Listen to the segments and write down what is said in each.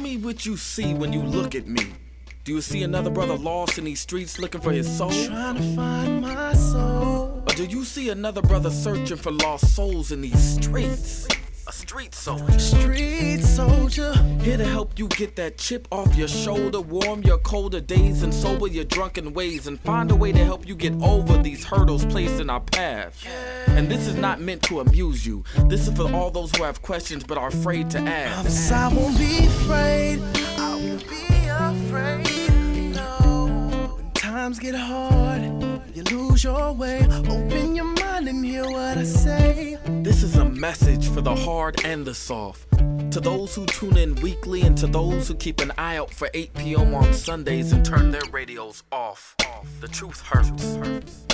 me what you see when you look at me. Do you see another brother lost in these streets looking for his soul? Trying to find my soul. Or do you see another brother searching for lost souls in these streets? A street soldier. Street soldier. Here to help you get that chip off your shoulder, warm your colder days and sober your drunken ways, and find a way to help you get over these hurdles placed in our path. And this is not meant to amuse you. This is for all those who have questions but are afraid to ask. I won't be afraid. I won't be afraid. No. When times get hard, you lose your way. Open your mind and hear what I say. This is a message for the hard and the soft. To those who tune in weekly and to those who keep an eye out for 8 p.m. on Sundays and turn their radios off. The truth hurts.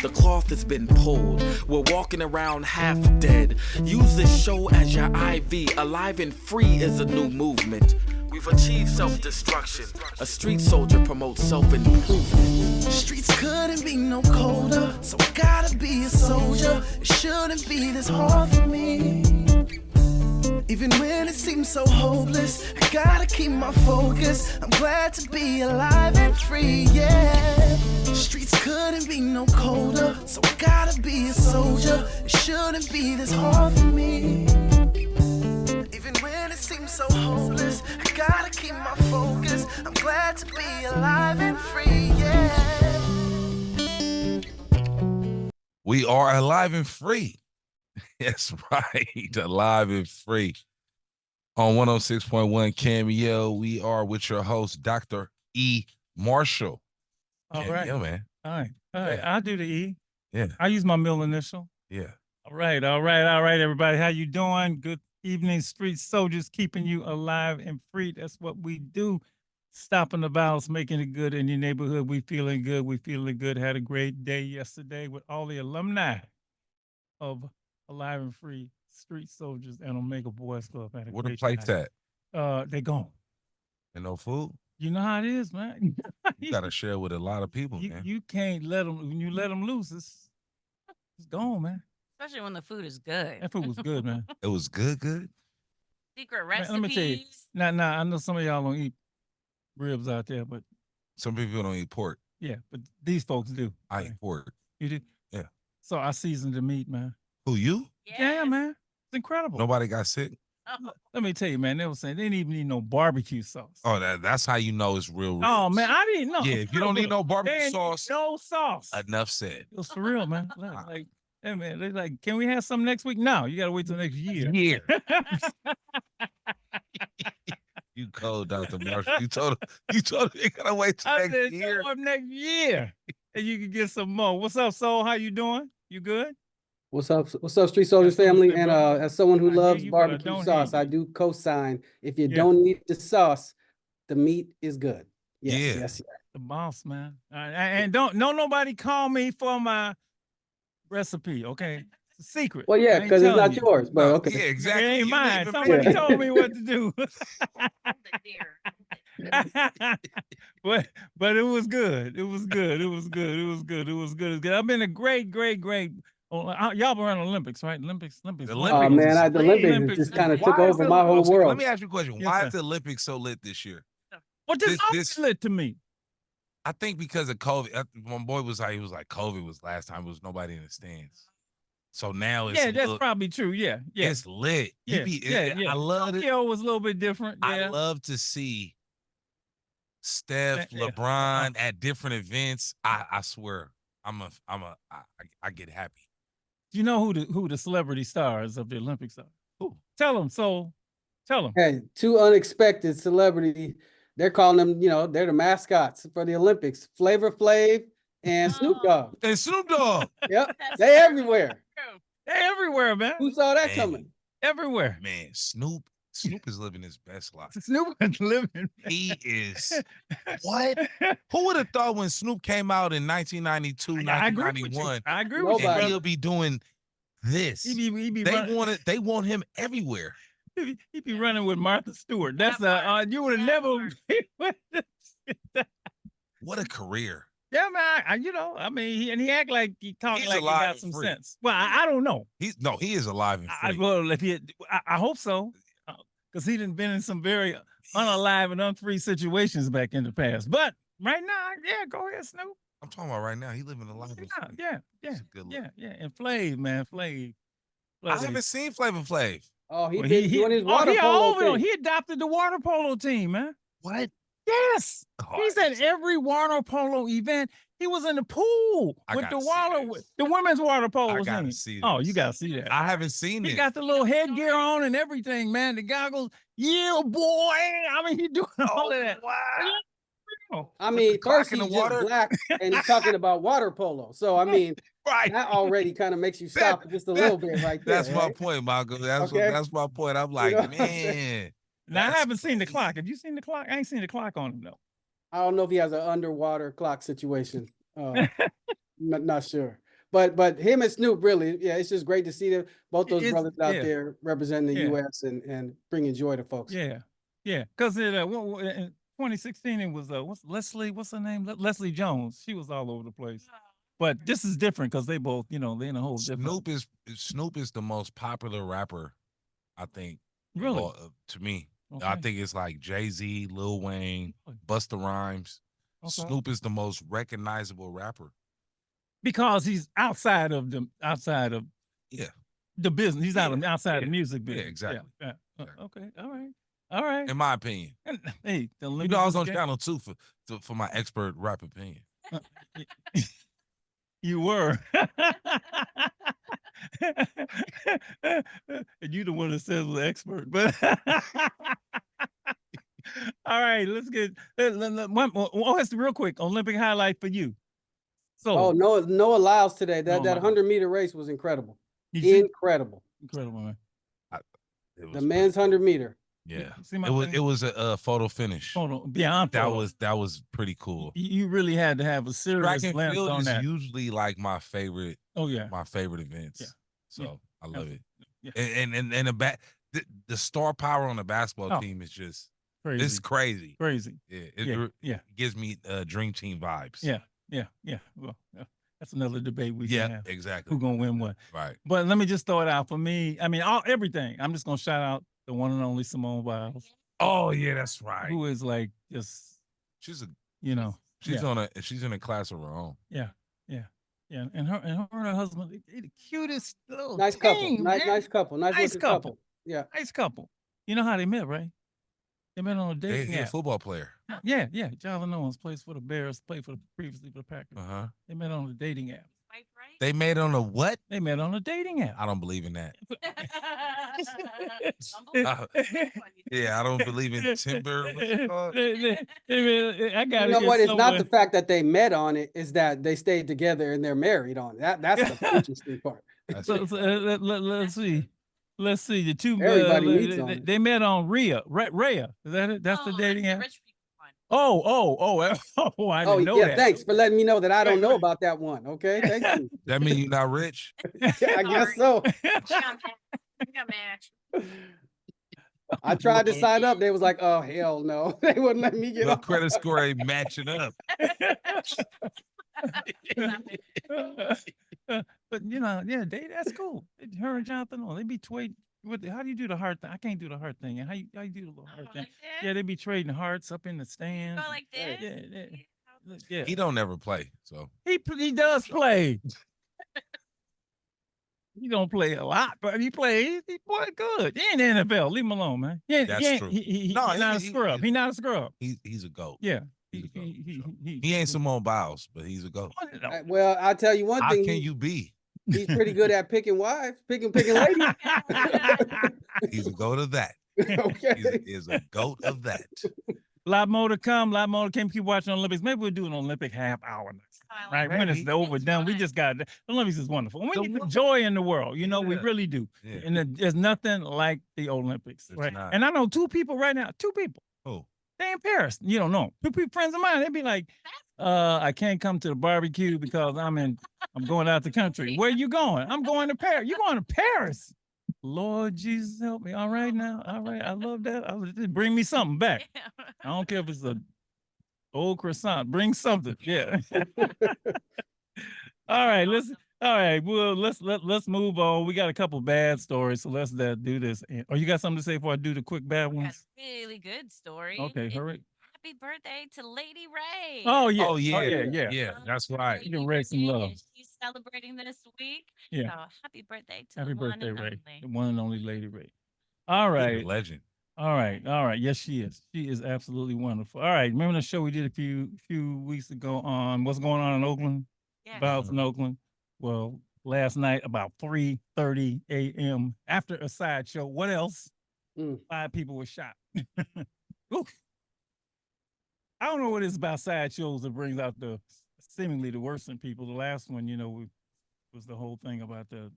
The cloth has been pulled. We're walking around half dead. Use this show as your IV. Alive and Free is a new movement. We've achieved self-destruction. A street soldier promotes self-improvement. Streets couldn't be no colder, so I gotta be a soldier. It shouldn't be this hard for me. Even when it seems so hopeless, I gotta keep my focus. I'm glad to be alive and free, yeah. Streets couldn't be no colder, so I gotta be a soldier. It shouldn't be this hard for me. Even when it seems so hopeless, I gotta keep my focus. I'm glad to be alive and free, yeah. We are alive and free. That's right. Alive and free. On 106.1 Cameo, we are with your host, Dr. E. Marshall. All right. Yeah, man. All right. Yeah. I'll do the E. Yeah. I use my middle initial. Yeah. All right, everybody. How you doing? Good evening, street soldiers, keeping you alive and free. That's what we do. Stopping the violence, making it good in your neighborhood. We feeling good. We feeling good. Had a great day yesterday with all the alumni of Alive and Free Street Soldiers and Omega Boys Club. Had a Where the great plates night. at? They gone. And no food? You know how it is, man. You got to share with a lot of people, man. You can't let them, when you let them loose, it's gone, man. Especially when the food is good. That food was good, man. It was good. Secret Man, recipes. let me tell you. Now, I know some of y'all don't eat ribs out there, but Some people don't eat pork. yeah, but these folks do. I eat pork. You do? Yeah. So I seasoned the meat, man. Who, you? Yeah, man. It's incredible. Nobody got sick? Oh, Let me tell you, man, they were saying they didn't even need no barbecue sauce. Oh, that's how you know it's real. Oh, ribs. man, I didn't know. Yeah, if you don't need no They barbecue ain't sauce, no sauce. enough said. It was for real, man. Like, hey, man, they like, can we have some next week? No, you got to wait till next year. Yeah. You cold, Dr. Marshall. You told him you gotta wait till I next said, year. show up next year, and you can get some more. What's up, Soul? How you doing? You good? What's up, Street Soldiers That's what I'm family? saying, And brother. as someone who I hear loves you, but I barbecue don't sauce, hear I you. do co-sign. If you Yeah. don't need the sauce, the meat is good. Yes, Yeah. yes. The boss, man. And don't nobody call me for my recipe, okay? It's a secret. Well, I yeah, ain't because it's telling not you. yours, but No, okay. Yeah, It exactly. ain't You mine. leaving Somebody me. told me what to do. but it was good. It was good. It was good. It was good. It was good. It was good. I've been a great. Y'all were on Olympics, right? Olympics. The Oh Olympics man, is the Olympics Olympics just is- kind of Why took is over the- my whole okay, world. Let me ask you a question. Yes, Why sir. is the Olympics so lit this year? But this This- always lit to me. I think because of COVID. My boy was like, COVID was last time. There was nobody in the stands. So now it's Yeah, that's lit. probably true. Yeah. It's lit. Yeah, yeah. I love it. Tokyo was a little bit different. I Yeah. love to see Steph, Yeah. LeBron at different events. I swear, I get happy. Do you know who the celebrity stars of the Olympics are? Who? Tell them. So, tell them. Hey, two unexpected celebrity. They're calling them, they're the mascots for the Olympics. Flavor Flav and Snoop Dogg. And Snoop Dogg. Yep, That's they true. everywhere. They're everywhere, man. Who saw that Man. coming? Everywhere. Man, Snoop is living his best life. Snoop is living. He is. What? Who would have thought when Snoop came out in 1992, I agree with you. 1991, I agree with you. Nobody. and he'll be doing this? He be running, They want him everywhere. he be running with Martha Stewart. That's That you would have part. never. What a career. Yeah, man. I mean, he act like he talk He's like he alive got and some free. sense. Well, I don't know. He is alive and free. Well, if I hope so, because he done been in some very unalive and unfree situations back in the past. But right now, yeah, go ahead, Snoop. I'm talking about right now. He living a life. Yeah. It's a good look. Yeah. And Flav, man, Flav. I haven't seen Flavor Flav. Oh, he been doing his water polo thing. He adopted the water polo team, man. What? Yes. Oh, He's at every water polo event. He was in the pool with the women's water polo team. I gotta see this. Oh, you gotta see that. I haven't seen it. He got the little headgear on and everything, man. The goggles. Yeah, boy. I mean, he doing all of that. Wow. I mean, first he's in the just water. black and he's talking about water polo. So, I mean, Right. that already kind of makes you stop just a little bit right there. That's my point, Michael. That's my point. I'm like, man. Now, I haven't seen the clock. Have you seen the clock? I ain't seen the clock on him, though. I don't know if he has an underwater clock situation. Not sure. But him and Snoop, really, yeah, it's just great to see them, both those brothers out there representing the U.S. and bringing joy to folks. Yeah. Because in 2016, it was what's her name? Leslie Jones. She was all over the place. But this is different because they both, they're in a whole different. Snoop is the most popular rapper, I think. Really? To me. Okay. I think it's like Jay-Z, Lil Wayne, Busta Rhymes. Okay. Snoop is the most recognizable rapper. Because he's outside of the business. He's outside the music business. Yeah, exactly. Yeah. Okay. All right. In my opinion. Hey, I was on Channel 2 for my expert rap opinion. You were. And you the one that says was expert, but all right, let's get real quick Olympic highlight for you. So Noah Lyles today. That 100-meter race was incredible. Incredible, man. The men's 100-meter. Yeah, it was a photo finish. Beyond photo. That was pretty cool. You really had to have a serious lens on that. Usually like my favorite. Oh yeah, my favorite events. Yeah. So I love it. Yeah. And the star power on the basketball team is just crazy. It's crazy. Crazy. Yeah. It gives me dream team vibes. Yeah. Well, that's another debate we can have. Exactly. Who's gonna win what? Right. But let me just throw it out for me. I mean, everything. I'm just gonna shout out the one and only Simone Biles. Oh yeah, that's right. Who is like just she's in a class of her own. Yeah. And her and her husband, they the cutest little nice team, couple. Nice couple. Nice couple. Yeah. Nice couple. You know how they met, right? They met on a dating app. A football player. Yeah. Jonathan Owens plays for the Bears, previously for the Packers. Uh-huh. They met on a dating app. They met on a what? They met on a dating app. I don't believe in that. I don't believe in Timber. I got you know what? It's not the fact that they met on it; is that they stayed together and they're married on it. That's the interesting part. Let's see. Let's see. The two everybody meets on it. They met on Rhea. Rhea. Is that it? That's the dating app. Rich people one. I didn't know that. Thanks for letting me know that I don't know about that one. Okay, thank you. That mean you're not rich? I guess so. I tried to sign up. They was like, "Oh hell no!" They wouldn't let me get. Your credit score ain't matching up. But that's cool. Her and Jonathan, they be trading. How do you do the heart thing? I can't do the heart thing. How you do the little heart thing? Yeah, they be trading hearts up in the stands. Go like this. Yeah. He don't ever play, so he does play. He don't play a lot, but he plays. He play good. He in the NFL. Leave him alone, man. That's true. He's not a scrub. He's not a scrub. He's a GOAT. Yeah. He ain't Simone Biles, but he's a GOAT. Well, I'll tell you one thing. How can you be? He's pretty good at picking wives, picking ladies. He's a GOAT of that. Okay. He's a GOAT of that. A lot more to come. A lot more to come. Keep watching Olympics. Maybe we'll do an Olympic half hour next. Right when it's overdone, we just got the Olympics is wonderful. And we need the joy in the world. We really do. Yeah. And there's nothing like the Olympics, right? And I know two people right now. Oh. They in Paris. You don't know. Two people, friends of mine. They'd be like, I can't come to the barbecue because I'm going out the country. Where you going? I'm going to Paris. You going to Paris? Lord Jesus, help me. All right now. All right. I love that. Bring me something back. I don't care if it's a old croissant. Bring something. Yeah. All right. Listen. All right, well, let's move on. We got a couple bad stories, so let's do this. Oh, you got something to say before I do the quick bad Got ones? a really good story. Okay, hurry. Happy birthday to Lady Ray. Oh yeah, Oh yeah, yeah. yeah. That's right. You can raise some love. She's celebrating this week. Yeah. So happy birthday to Happy the one birthday, and Ray. only. The one and only Lady Ray. All She's a right. legend. All right. Yes, she is. She is absolutely wonderful. All right. Remember the show we did a few weeks ago on what's going on in Oakland? Yeah. Violence in Oakland. Well, last night about 3:30 a.m. after a sideshow. What else? 5 people were shot. Oof. I don't know what it's about sideshows that brings out the seemingly the worst in people. The last one, was the whole thing about the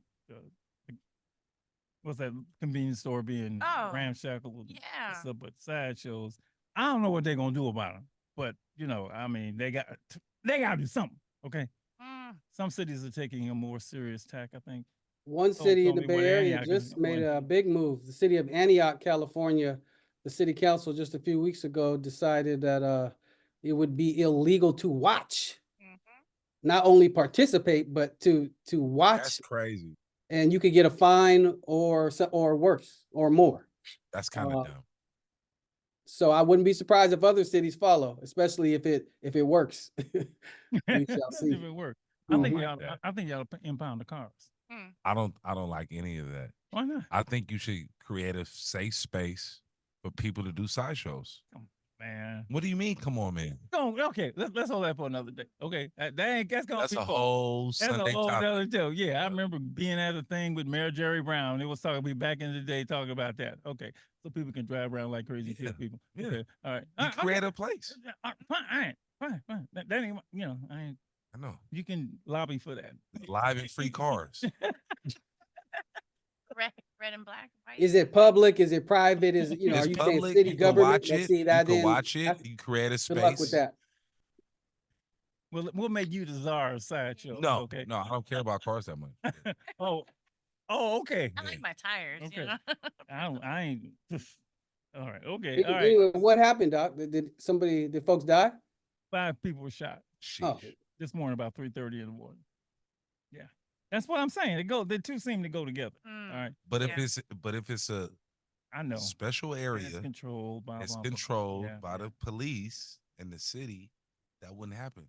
what's that convenience store being ramshackled with stuff, but sideshows. I don't know what they're gonna do about them, but I mean, they got to do something. Okay, some cities are taking a more serious tack. I think one city in the me what Bay Area Antioch is just made doing. a big move. The city of Antioch, California, the city council just a few weeks ago decided that it would be illegal to watch, not only participate, but to watch. That's crazy. And you could get a fine or worse or more. That's kind of dumb. So I wouldn't be surprised if other cities follow, especially if it works. We shall see. If it works. I think y'all impound the cars. I don't like any of that. Why not? I think you should create a safe space for people to do sideshows. Man, what do you mean? Come on, man. Okay, let's hold that for another day. Okay, that's gonna That's be a whole Sunday that's a whole topic. other show. Yeah, I remember being at a thing with Mayor Jerry Brown. It was talking be back in the day talking about that. Okay, so people can drive around like crazy people. Yeah. Okay, all right. You create a place. Fine. That ain't I ain't. I know. You can lobby for that. Live and free cars. Red and black. White. Is it public? Is it private? Is it, It's are you public. saying city You can government? watch Let's it. see that You can in. watch it. You create a space. Good luck with that. We'll make you the czar of sideshow. No, okay. no, I don't care about cars that much. Oh, okay. I like my tires. Okay. I ain't. All right. Okay. All right. Anyway, what happened, Doc? Did folks die? 5 people were shot. Oh. This morning about 3:30 in the morning. Yeah, that's what I'm saying. The two seem to go together. All right. But if it's a I know special area, it's controlled by the police and the city, that wouldn't happen.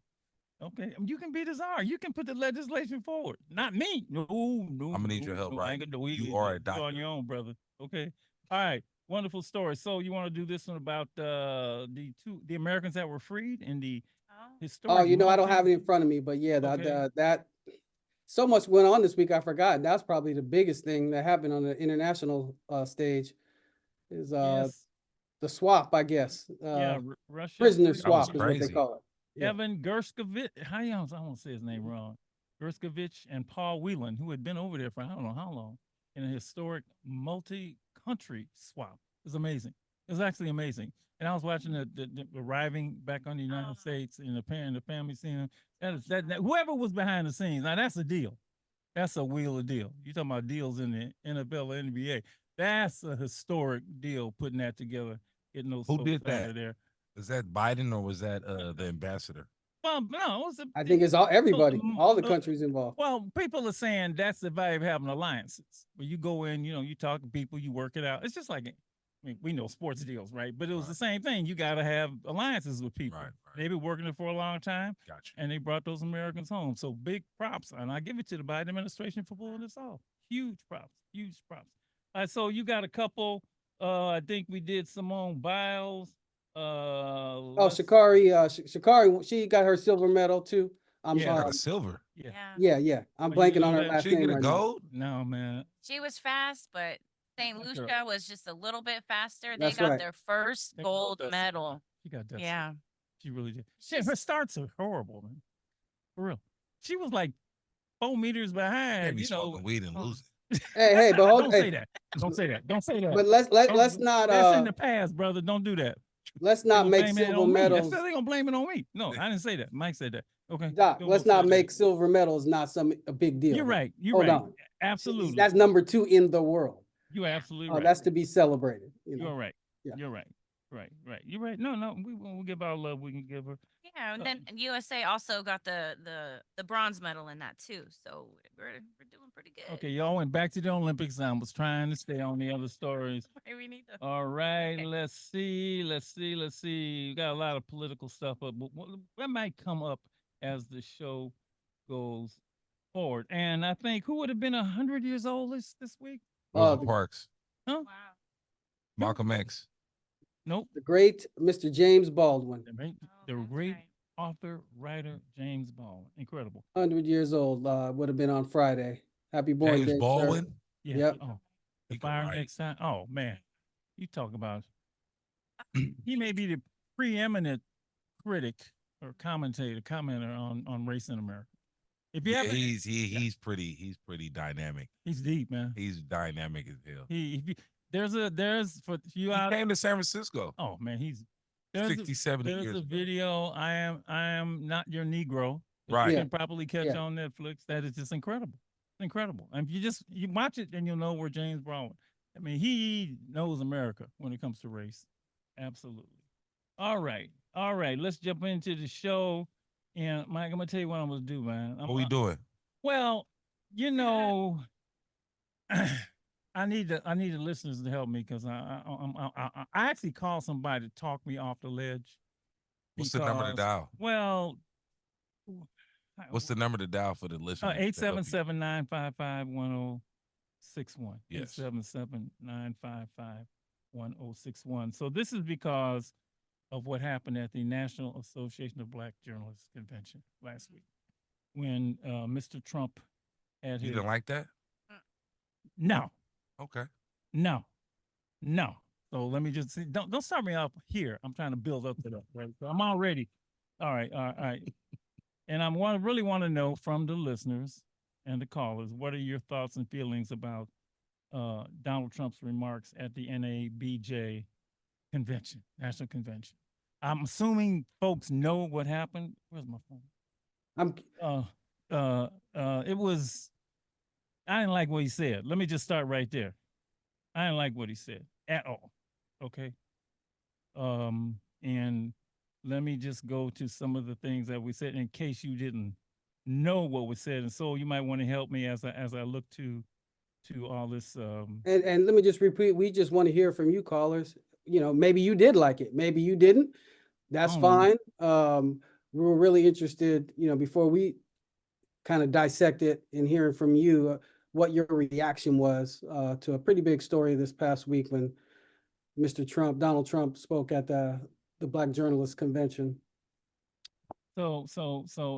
Okay, you can be the czar. You can put the legislation forward. Not me. No. I'm gonna need your help, right? You are a doctor. On your own, brother. Okay. All right. Wonderful story. So you want to do this one about the Americans that were freed in the historic? Oh, I don't have it in front of me, but yeah, that so much went on this week. I forgot. That's probably the biggest thing that happened on the international stage. Is the swap, I guess. Russia Prisoner swap is what they call it. Yeah. Evan Gershkovich, I won't say his name wrong. Gershkovich and Paul Whelan, who had been over there for I don't know how long, in a historic multi-country swap. It was amazing. It was actually amazing. And I was watching the arriving back on the United States and the family scene. That whoever was behind the scenes, now that's a deal. That's a wheel of deal. You're talking about deals in the NFL or NBA. That's a historic deal, putting that together, getting those folks out of there. Was that Biden or was that the ambassador? Well, no, I think it's everybody, all the countries involved. Well, people are saying that's the value of having alliances. Where you go in, you talk to people, you work it out. It's just like, we know sports deals, right? But it was the same thing. You got to have alliances with people. Right. They've been working it for a long time. Gotcha. And they brought those Americans home. So big props. And I give it to the Biden administration for pulling this off. Huge props. All right, so you got a couple. I think we did Simone Biles. Sha'Carri, she got her silver medal too. Got a silver. Yeah. I'm blanking on her last name. She get a gold? No, man. She was fast, but St. Lucia was just a little bit faster. They That's got right. their first gold medal. She got that. Yeah. She really did. Her starts are horrible, man. For real. She was like 4 meters behind. Can't be smoking weed and losing. Hey, but don't say that. Don't say that. But let's not. That's in the past, brother. Don't do that. Let's not make silver medals. They're gonna blame it on me. No, I didn't say that. Mike said that. Okay. Doc, let's not make silver medals not a big deal. You're right. Hold on. Absolutely. That's number 2 in the world. You're absolutely right. That's to be celebrated. You're right. Yeah. You're right. Right. You're right. No. We'll give our love. We can give her. Yeah, and then USA also got the bronze medal in that too. So we're doing pretty good. Okay, y'all went back to the Olympics. I was trying to stay on the other stories. We need to. All right, Okay. let's see. We got a lot of political stuff up, but that might come up as the show goes forward. And I think who would have been 100 years old this week? Rosa the- Parks, Huh? Wow. Malcolm X. Nope. The great Mr. James Baldwin, The great, Oh, the that's great right. author, writer, James Baldwin. Incredible. 100 years old, would have been on Friday. Happy born James day, sir. Baldwin. Yeah. Yep. Oh, the He could fire write. next time. Oh man, you talk about. He may be the preeminent critic or commenter on race in America. If you Yeah, haven't, he's pretty dynamic. he's deep, man. He's dynamic as hell. There's for you He out. came to San Francisco. Oh man, there's 60, 70 there's years a ago. video. I am not your Negro. That Right. You Yeah. can probably catch Yeah. on Netflix. That is just incredible. Incredible. And if you watch it, then you'll know where James Baldwin. I mean, he knows America when it comes to race. Absolutely. All right. Let's jump into the show. And Mike, I'm gonna tell you what I'm gonna do, man. What we doing? Well, you know, I need the listeners to help me because I actually called somebody to talk me off the ledge. What's the number to because- dial? Well, What's the number to dial for the listeners? to help you? 877-955-1061. Yes. 877-955-1061. So this is because of what happened at the National Association of Black Journalists Convention last week when Mr. Trump had You his didn't like that? no. Okay. No. So let me just see. Don't start me off here. I'm trying to build up to that. Right. So I'm already. All right. And really want to know from the listeners and the callers, what are your thoughts and feelings about Donald Trump's remarks at the NABJ convention, national convention? I'm assuming folks know what happened. Where's my phone? It was. I didn't like what he said. Let me just start right there. I didn't like what he said at all. Okay. And let me just go to some of the things that we said in case you didn't know what was said. And so you might want to help me as I look to all this. And let me just repeat, we just want to hear from you callers. You know, maybe you did like it, maybe you didn't. That's Oh. fine. We were really interested, before we kind of dissect it and hearing from you, what your reaction was to a pretty big story this past week when Donald Trump spoke at the Black Journalists Convention. So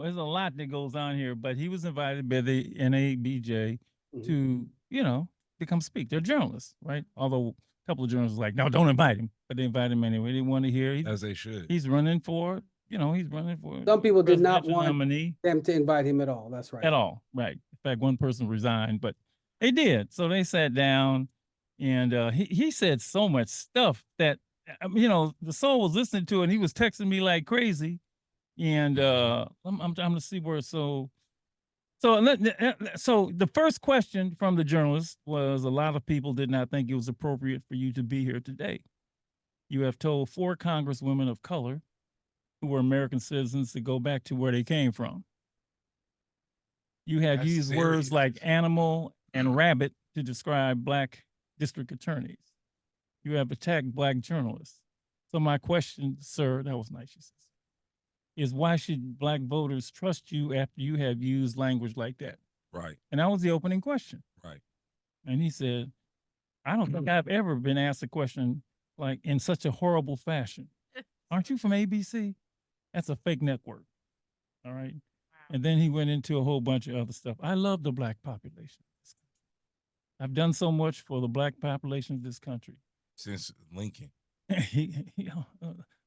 there's a lot that goes on here, but he was invited by the NABJ to, become speak. They're journalists, right? Although a couple of journalists were like, no, don't invite him, but they invited him anyway. They want to hear. As they should. He's running for, he's running for. Some people did not presidential want nominee them to invite him at all. That's right. at all, right? In fact, one person resigned, but they did. So they sat down, and he said so much stuff that the soul was listening to it. And he was texting me like crazy, and I'm trying to see where so the first question from the journalist was, a lot of people did not think it was appropriate for you to be here today. You have told 4 congresswomen of color who were American citizens to go back to where they came from. You have That's used words serious. like animal and rabbit to describe Black district attorneys. You have attacked Black journalists. So my question, sir, that was nice, she says, is why should Black voters trust you after you have used language like that? Right. And that was the opening question. Right. And he said, I don't think I've ever been asked a question like in such a horrible fashion. Aren't you from ABC? That's a fake network. All right. And then he went into a whole bunch of other stuff. I love the Black population. I've done so much for the Black population of this country. Since Lincoln.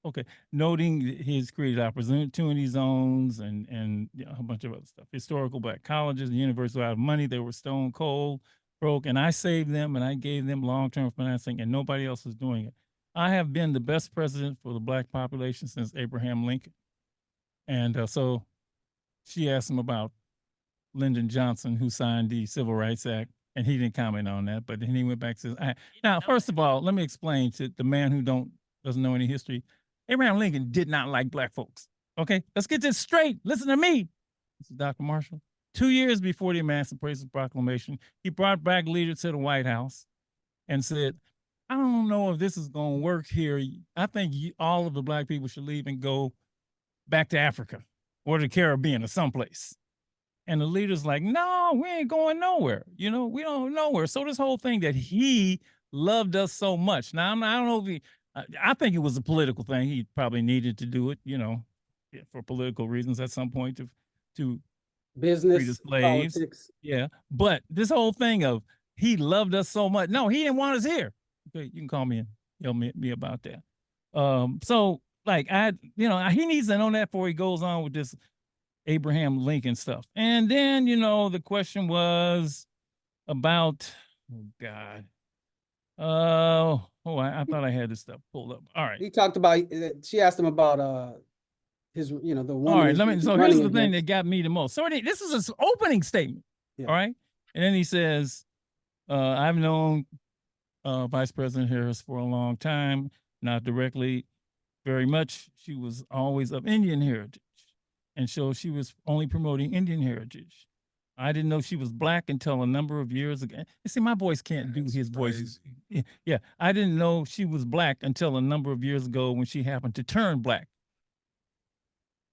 Okay. Noting his created opportunity zones and a bunch of other stuff. Historical Black colleges and universities were out of money. They were stone cold, broke, and I saved them and I gave them long-term financing, and nobody else is doing it. I have been the best president for the Black population since Abraham Lincoln. And so she asked him about Lyndon Johnson, who signed the Civil Rights Act, and he didn't comment on that. But then he went back to now. First of all, let me explain to the man who doesn't know any history. Abraham Lincoln did not like Black folks. Okay, let's get this straight. Listen to me. This is Dr. Marshall. 2 years before the Emancipation Proclamation, he brought black leaders to the White House and said, I don't know if this is going to work here. I think all of the black people should leave and go back to Africa or the Caribbean or someplace. And the leader's like, no, we ain't going nowhere. You know, we don't go nowhere. So this whole thing that he loved us so much. Now, I don't know if I think it was a political thing. He probably needed to do it, you know, for political reasons at some point to Business, free the slaves. politics. Yeah. But this whole thing of he loved us so much. No, he didn't want us here. Okay, you can call me and yell me about that. So like he needs to know that before he goes on with this Abraham Lincoln stuff. And then, you know, the question was about, oh God. I thought I had this stuff pulled up. All right. He talked about, she asked him about his, you know, the one. All right, so here's the thing that got me the most. So this is his opening statement. Yeah. All right. And then he says, I've known Vice President Harris for a long time, not directly very much. She was always of Indian heritage. And so she was only promoting Indian heritage. I didn't know she was black until a number of years ago. You see, my voice can't do his voice. Yeah, I didn't know she was black until a number of years ago when she happened to turn black.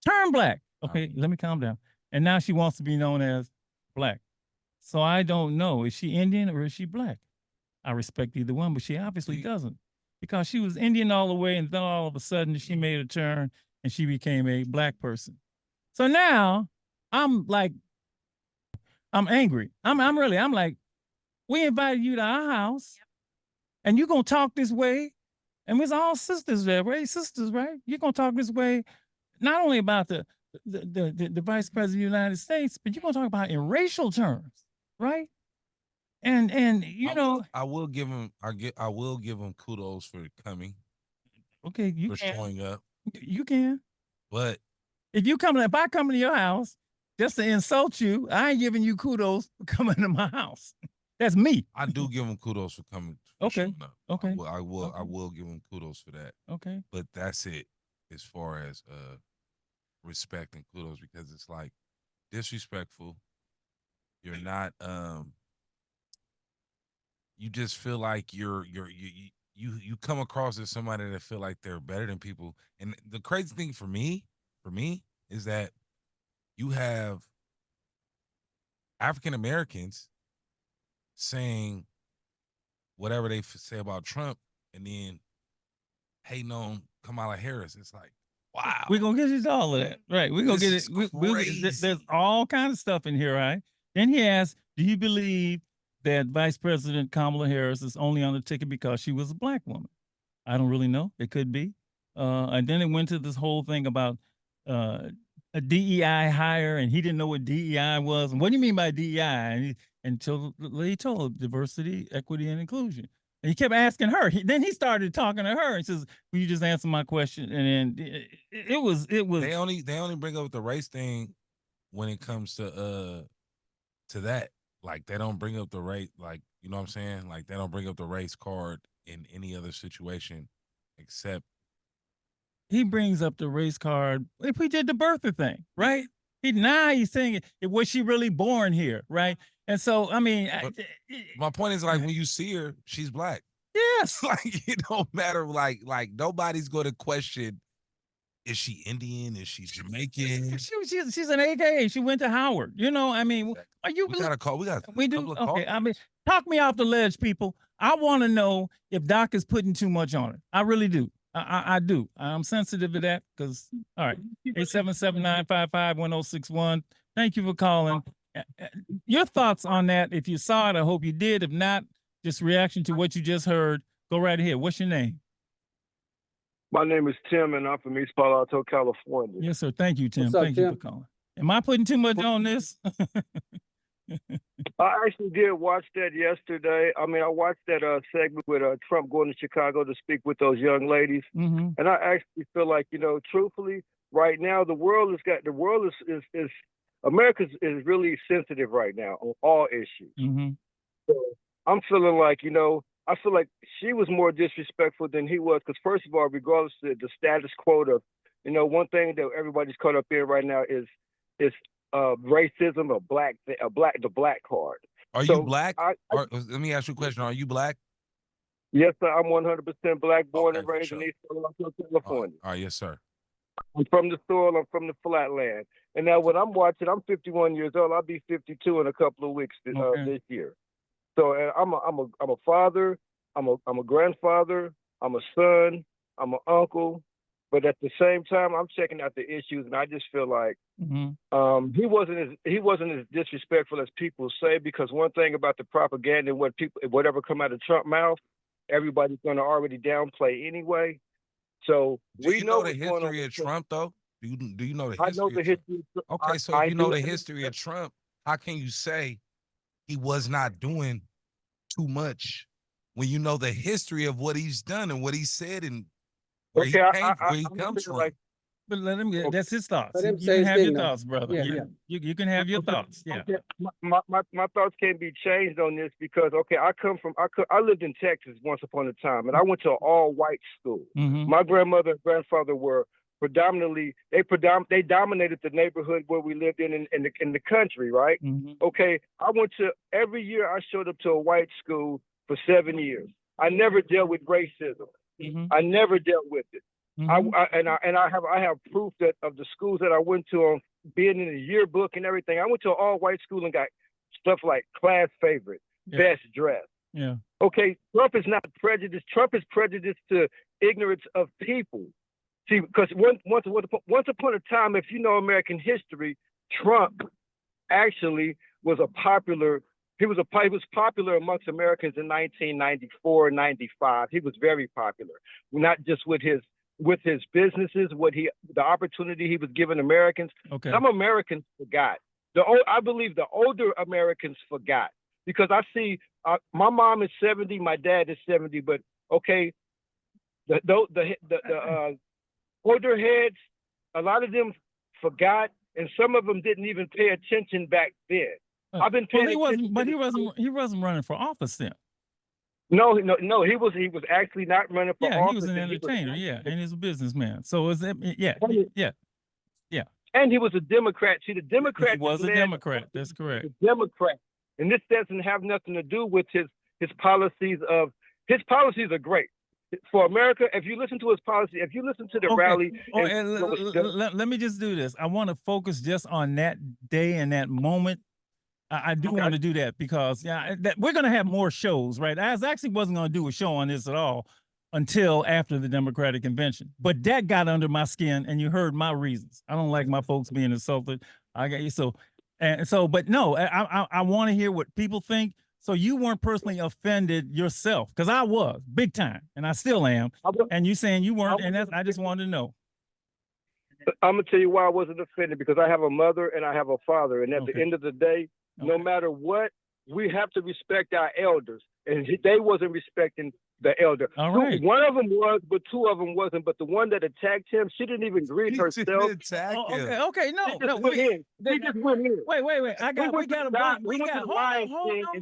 Turn black. Okay, let me calm down. And now she wants to be known as black. So I don't know. Is she Indian or is she black? I respect either one, but she obviously doesn't. Because she was Indian all the way, and then all of a sudden she made a turn and she became a black person. So now I'm like, I'm angry. I'm like, we invited you to our house and you're going to talk this way. And we're all sisters there, right? Sisters, right? You're going to talk this way, not only about the Vice President of the United States, but you're going to talk about in racial terms, right? And you know, I will give him kudos for coming. Okay, for showing up. You can. But if I come to your house just to insult you, I ain't giving you kudos for coming to my house. That's me. I do give him kudos for coming. Okay. Okay. I will give him kudos for that. Okay. But that's it as far as respect and kudos, because it's like disrespectful. You're not you just feel like you come across as somebody that feel like they're better than people. And the crazy thing for me is that you have African Americans saying whatever they say about Trump and then hating on Kamala Harris. It's like, wow. We're going to get into all of that. Right. We're going to get it. There's all kinds of stuff in here, right? Then he asked, do you believe that Vice President Kamala Harris is only on the ticket because she was a black woman? I don't really know. It could be. And then it went to this whole thing about a DEI hire, and he didn't know what DEI was. And what do you mean by DEI? Until he told diversity, equity, and inclusion. And he kept asking her. Then he started talking to her and says, will you just answer my question? And then it was. They only bring up the race thing when it comes to that. Like, they don't bring up the race, like, you know what I'm saying? Like, they don't bring up the race card in any other situation except. He brings up the race card if we did the birther thing, right? He's saying, was she really born here, right? And so, I mean, my point is, like, when you see her, she's black. Yes. Like, it don't matter. Like nobody's going to question, is she Indian? Is she Jamaican? She's an AKA. She went to Howard. You know, I mean, are you? We got a call. We do. Okay. I mean, talk me off the ledge, people. I want to know if Doc is putting too much on it. I really do. I do. I'm sensitive to that because, all right, 877-955-1061. Thank you for calling. Your thoughts on that? If you saw it, I hope you did. If not, just reaction to what you just heard. Go right ahead. What's your name? My name is Tim, and I'm from East Palo Alto, California. Yes, sir. Thank you, Tim. What's up, Thank you Tim? for calling. Am I putting too much on this? I actually did watch that yesterday. I mean, I watched that segment with Trump going to Chicago to speak with those young ladies, and I actually feel like, you know, truthfully, right now America is really sensitive right now on all issues. So I'm feeling like, you know, I feel like she was more disrespectful than he was, because first of all, regardless of the status quo of, you know, one thing that everybody's caught up in right now is racism or the black card. Are So you black? Let me ask you a question. Are you black? Yes, sir. I'm 100% black, born and Okay, for raised sure. in East California. All right, yes, sir. I'm from the soil. I'm from the flatland. And now, when I'm watching, I'm 51 years old. I'll be 52 in a couple of weeks this year. So I'm a father. I'm a grandfather. I'm a son. I'm an uncle. But at the same time, I'm checking out the issues, and I just feel like he wasn't as disrespectful as people say. Because one thing about the propaganda and whatever come out of Trump's mouth, everybody's going to already downplay anyway. So do you know the history of Trump, though? Do you know the history? I know the history. Okay, so if you know the history of Trump, how can you say he was not doing too much when you know the history of what he's done and what he said and where he comes from? But let him get, that's his thoughts. Let him You say can his have thing your now. thoughts, brother. Yeah. You can have your thoughts. Yeah. Okay. My thoughts can't be changed on this because I lived in Texas once upon a time, and I went to an all-white school. My grandmother and grandfather were predominantly they dominated the neighborhood where we lived in the country, right? Okay. Every year I showed up to a white school for 7 years. I never dealt with racism. I never dealt with it. I have proof that of the schools that I went to on being in the yearbook and everything. I went to an all-white school and got stuff like class favorite, best dressed. Yeah. Okay, Trump is not prejudiced. Trump is prejudiced to ignorance of people. See, because once upon a time, if you know American history, Trump actually was popular amongst Americans in 1994, 95. He was very popular, not just with his businesses, the opportunity he was giving Americans. Okay. Some Americans forgot. I believe the older Americans forgot because I see my mom is 70, my dad is 70, but okay, the older heads, a lot of them forgot, and some of them didn't even pay attention back then. I've been paying attention. But he wasn't running for office then. No, he was actually not running for office. Yeah, he was an entertainer, and he's a businessman. So is it? Yeah. And he was a Democrat. See, the Democrat was a Democrat. That's correct. A Democrat, and this doesn't have nothing to do with his policies. His policies are great for America. If you listen to his policy, if you listen to the rally, let me just do this. I want to focus just on that day and that moment. I do want to do that because we're going to have more shows, right? I actually wasn't going to do a show on this at all until after the Democratic convention, but that got under my skin, and you heard my reasons. I don't like my folks being insulted. I got you. But no, I want to hear what people think. So you weren't personally offended yourself, because I was big time, and I still am. And you saying you weren't, and I just wanted to know. I'm gonna tell you why I wasn't offended, because I have a mother and I have a father, and at the end of the day, no matter what, we have to respect our elders, and they wasn't respecting the elder. All right. One of them was, but two of them wasn't. But the one that attacked him, she didn't even greet herself. Okay, no. She just went in. Wait. We got a bunch.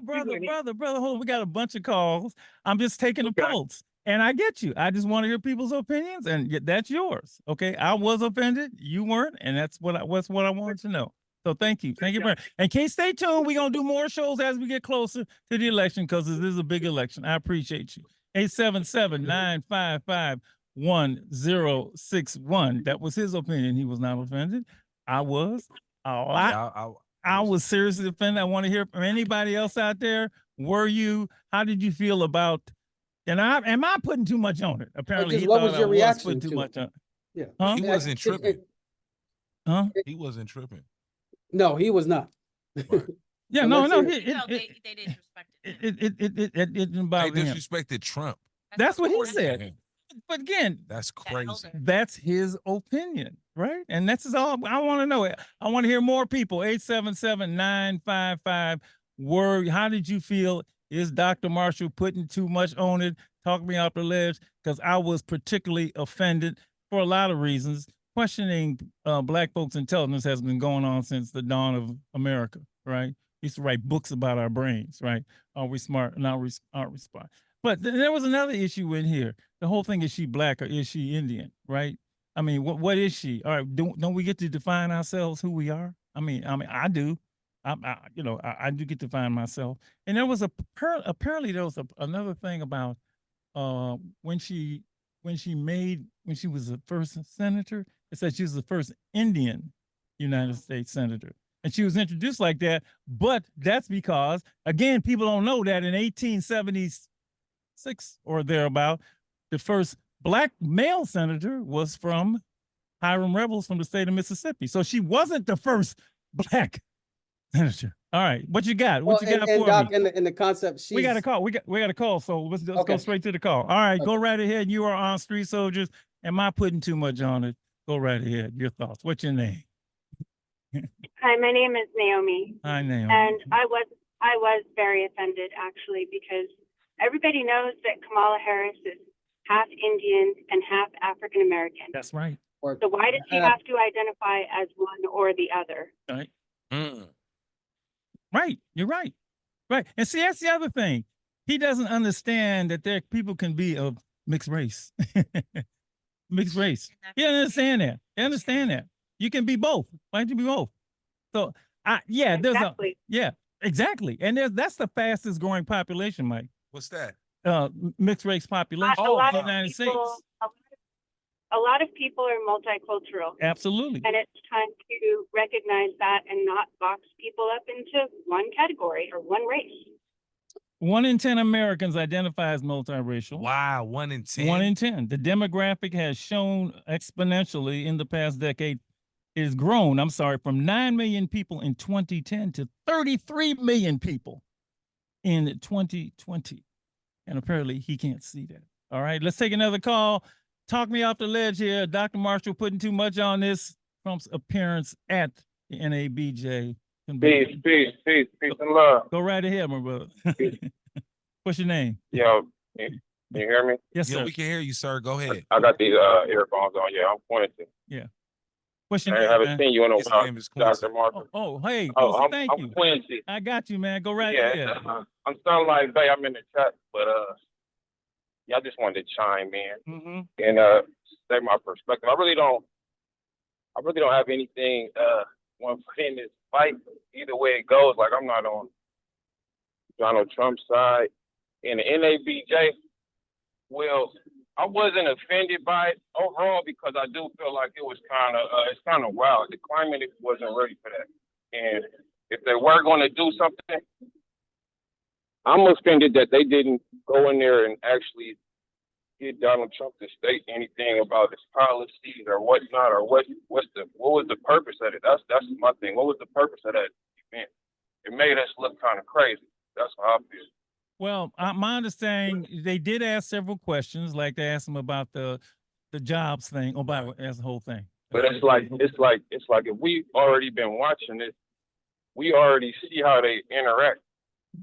Brother. Hold on. We got a bunch of calls. I'm just taking a pulse. And I get you. I just want to hear people's opinions, and that's yours. Okay. I was offended. You weren't, and that's what I wanted to know. So thank you. Thank you very much. And Kate, stay tuned. We're going to do more shows as we get closer to the election, because this is a big election. I appreciate you. 877-955-1061. That was his opinion. He was not offended. I was. I was seriously offended. I want to hear from anybody else out there. Were you? How did you feel about? And am I putting too much on it? Apparently, what was your reaction putting too much on it. Yeah, huh? He wasn't tripping. Huh? He wasn't tripping. No, he was not. Right. Yeah, they didn't respect it. It didn't bother They him. disrespected Trump. That's what he said. But again, that's crazy. That's his opinion, right? And that's all I want to know. I want to hear more people. 877-955. How did you feel? Is Dr. Marshall putting too much on it? Talk me off the ledge, because I was particularly offended for a lot of reasons. Questioning Black folks' intelligence has been going on since the dawn of America, right? Used to write books about our brains, right? Are we smart? Aren't we smart? But there was another issue in here. The whole thing, is she Black or is she Indian, right? I mean, what is she? All right, don't we get to define ourselves, who we are? I mean, I do. I do get to find myself. And there was apparently there was another thing about when she was the first senator. It said she was the first Indian United States senator, and she was introduced like that. But that's because, again, people don't know that in 1876 or thereabout, the first black male senator was from Hiram Rebels from the state of Mississippi. So she wasn't the first black senator. All right, what you got? What you got for Doc, me? in the concept, We got a call. We got a call. So let's go straight to the call. All right, go right ahead. You are on Street Soldiers. Am I putting too much on it? Go right ahead. Your thoughts. What's your name? Hi, my name is Naomi. Hi, Naomi. And I was very offended, actually, because everybody knows that Kamala Harris is half Indian and half African American. That's right. So why does she have to identify as one or the other? Right. Right. You're right. Right. And see, that's the other thing. He doesn't understand that people can be of mixed race. Mixed race. He doesn't understand that. He understand that. You can be both. Why don't you be both? So Exactly. Exactly. And that's the fastest growing population, Mike. What's that? Mixed race population in the United States. A lot of people are multicultural. Absolutely. And it's time to recognize that and not box people up into one category or one race. 1 in 10 Americans identify as multiracial. Wow, 1 in 10. 1 in 10. The demographic has shown exponentially in the past decade. It has grown, from 9 million people in 2010 to 33 million people in 2020. And apparently he can't see that. All right, let's take another call. Talk me off the ledge here. Dr. Marshall putting too much on this. Trump's appearance at the NABJ. Peace, and love. Go right ahead, my brother. What's your name? Yo, can you hear me? Yes, sir. Yeah, we can hear you, sir. Go ahead. I got these earphones on. Yeah, I'm Quincy. Yeah. What's your I name, haven't man? seen you in a His while, name is Quincy. Dr. Marshall. Hey, I'm thank you. Quincy. I got you, man. Go right Yeah, ahead. I'm sounding like Bay. I'm in the chat, but yeah, I just wanted to chime in and say my perspective. I really don't have anything one foot in this fight. Either way it goes, like I'm not on Donald Trump's side. In the NABJ, well, I wasn't offended by it overall because I do feel like it was it's kind of wild. The climate wasn't ready for that. And if they were going to do something, I'm offended that they didn't go in there and actually get Donald Trump to state anything about his policies or whatnot, or what was the purpose of it? That's my thing. What was the purpose of that event? It made us look kind of crazy. That's how I feel. Well, my understanding, they did ask several questions, like they asked him about the jobs thing. Oh, by the way, that's the whole thing. But it's like if we already been watching it, we already see how they interact.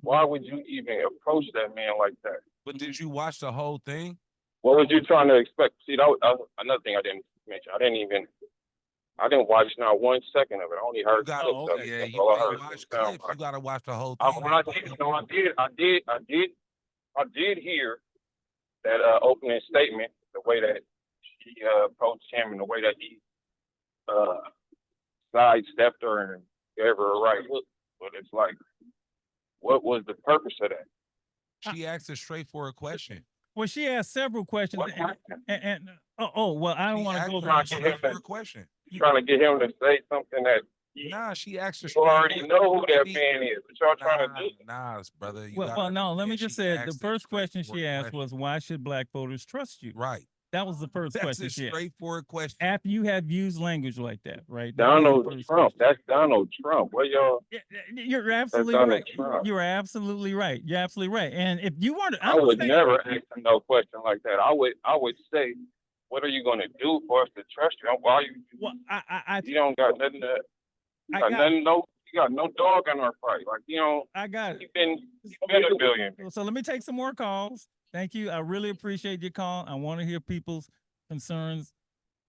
Why would you even approach that man like that? But did you watch the whole thing? What was you trying to expect? See, that was another thing I didn't mention. I didn't watch not 1 second of it. I only heard clips of it. Yeah, That's you all I gotta heard. watch clips. You gotta watch the whole thing. I did hear that opening statement, the way that she approached him and the way that he sidestepped her and gave her a right hook. But it's like, what was the purpose of that? She asked a straightforward question. Well, she asked several questions, and well, I don't want to go there. Question. Trying to get him to say something that she asked her. You already know who that man is. What y'all trying to do? Nah, brother. Well, no. Let me just say, the first question she asked was, "Why should black voters trust you?" Right. That was the first question. That's a straightforward question. After you have used language like that, right? Donald Trump. That's Donald Trump. What y'all? You're absolutely right. You're absolutely right. You're absolutely right. And if you want to, I would never ask him no question like that. I would say, what are you going to do for us to trust you? Why you? Well, you don't got nothing to. You got no dog in our fight. Like, you know. I got it. You've been a billion. So let me take some more calls. Thank you. I really appreciate your call. I want to hear people's concerns,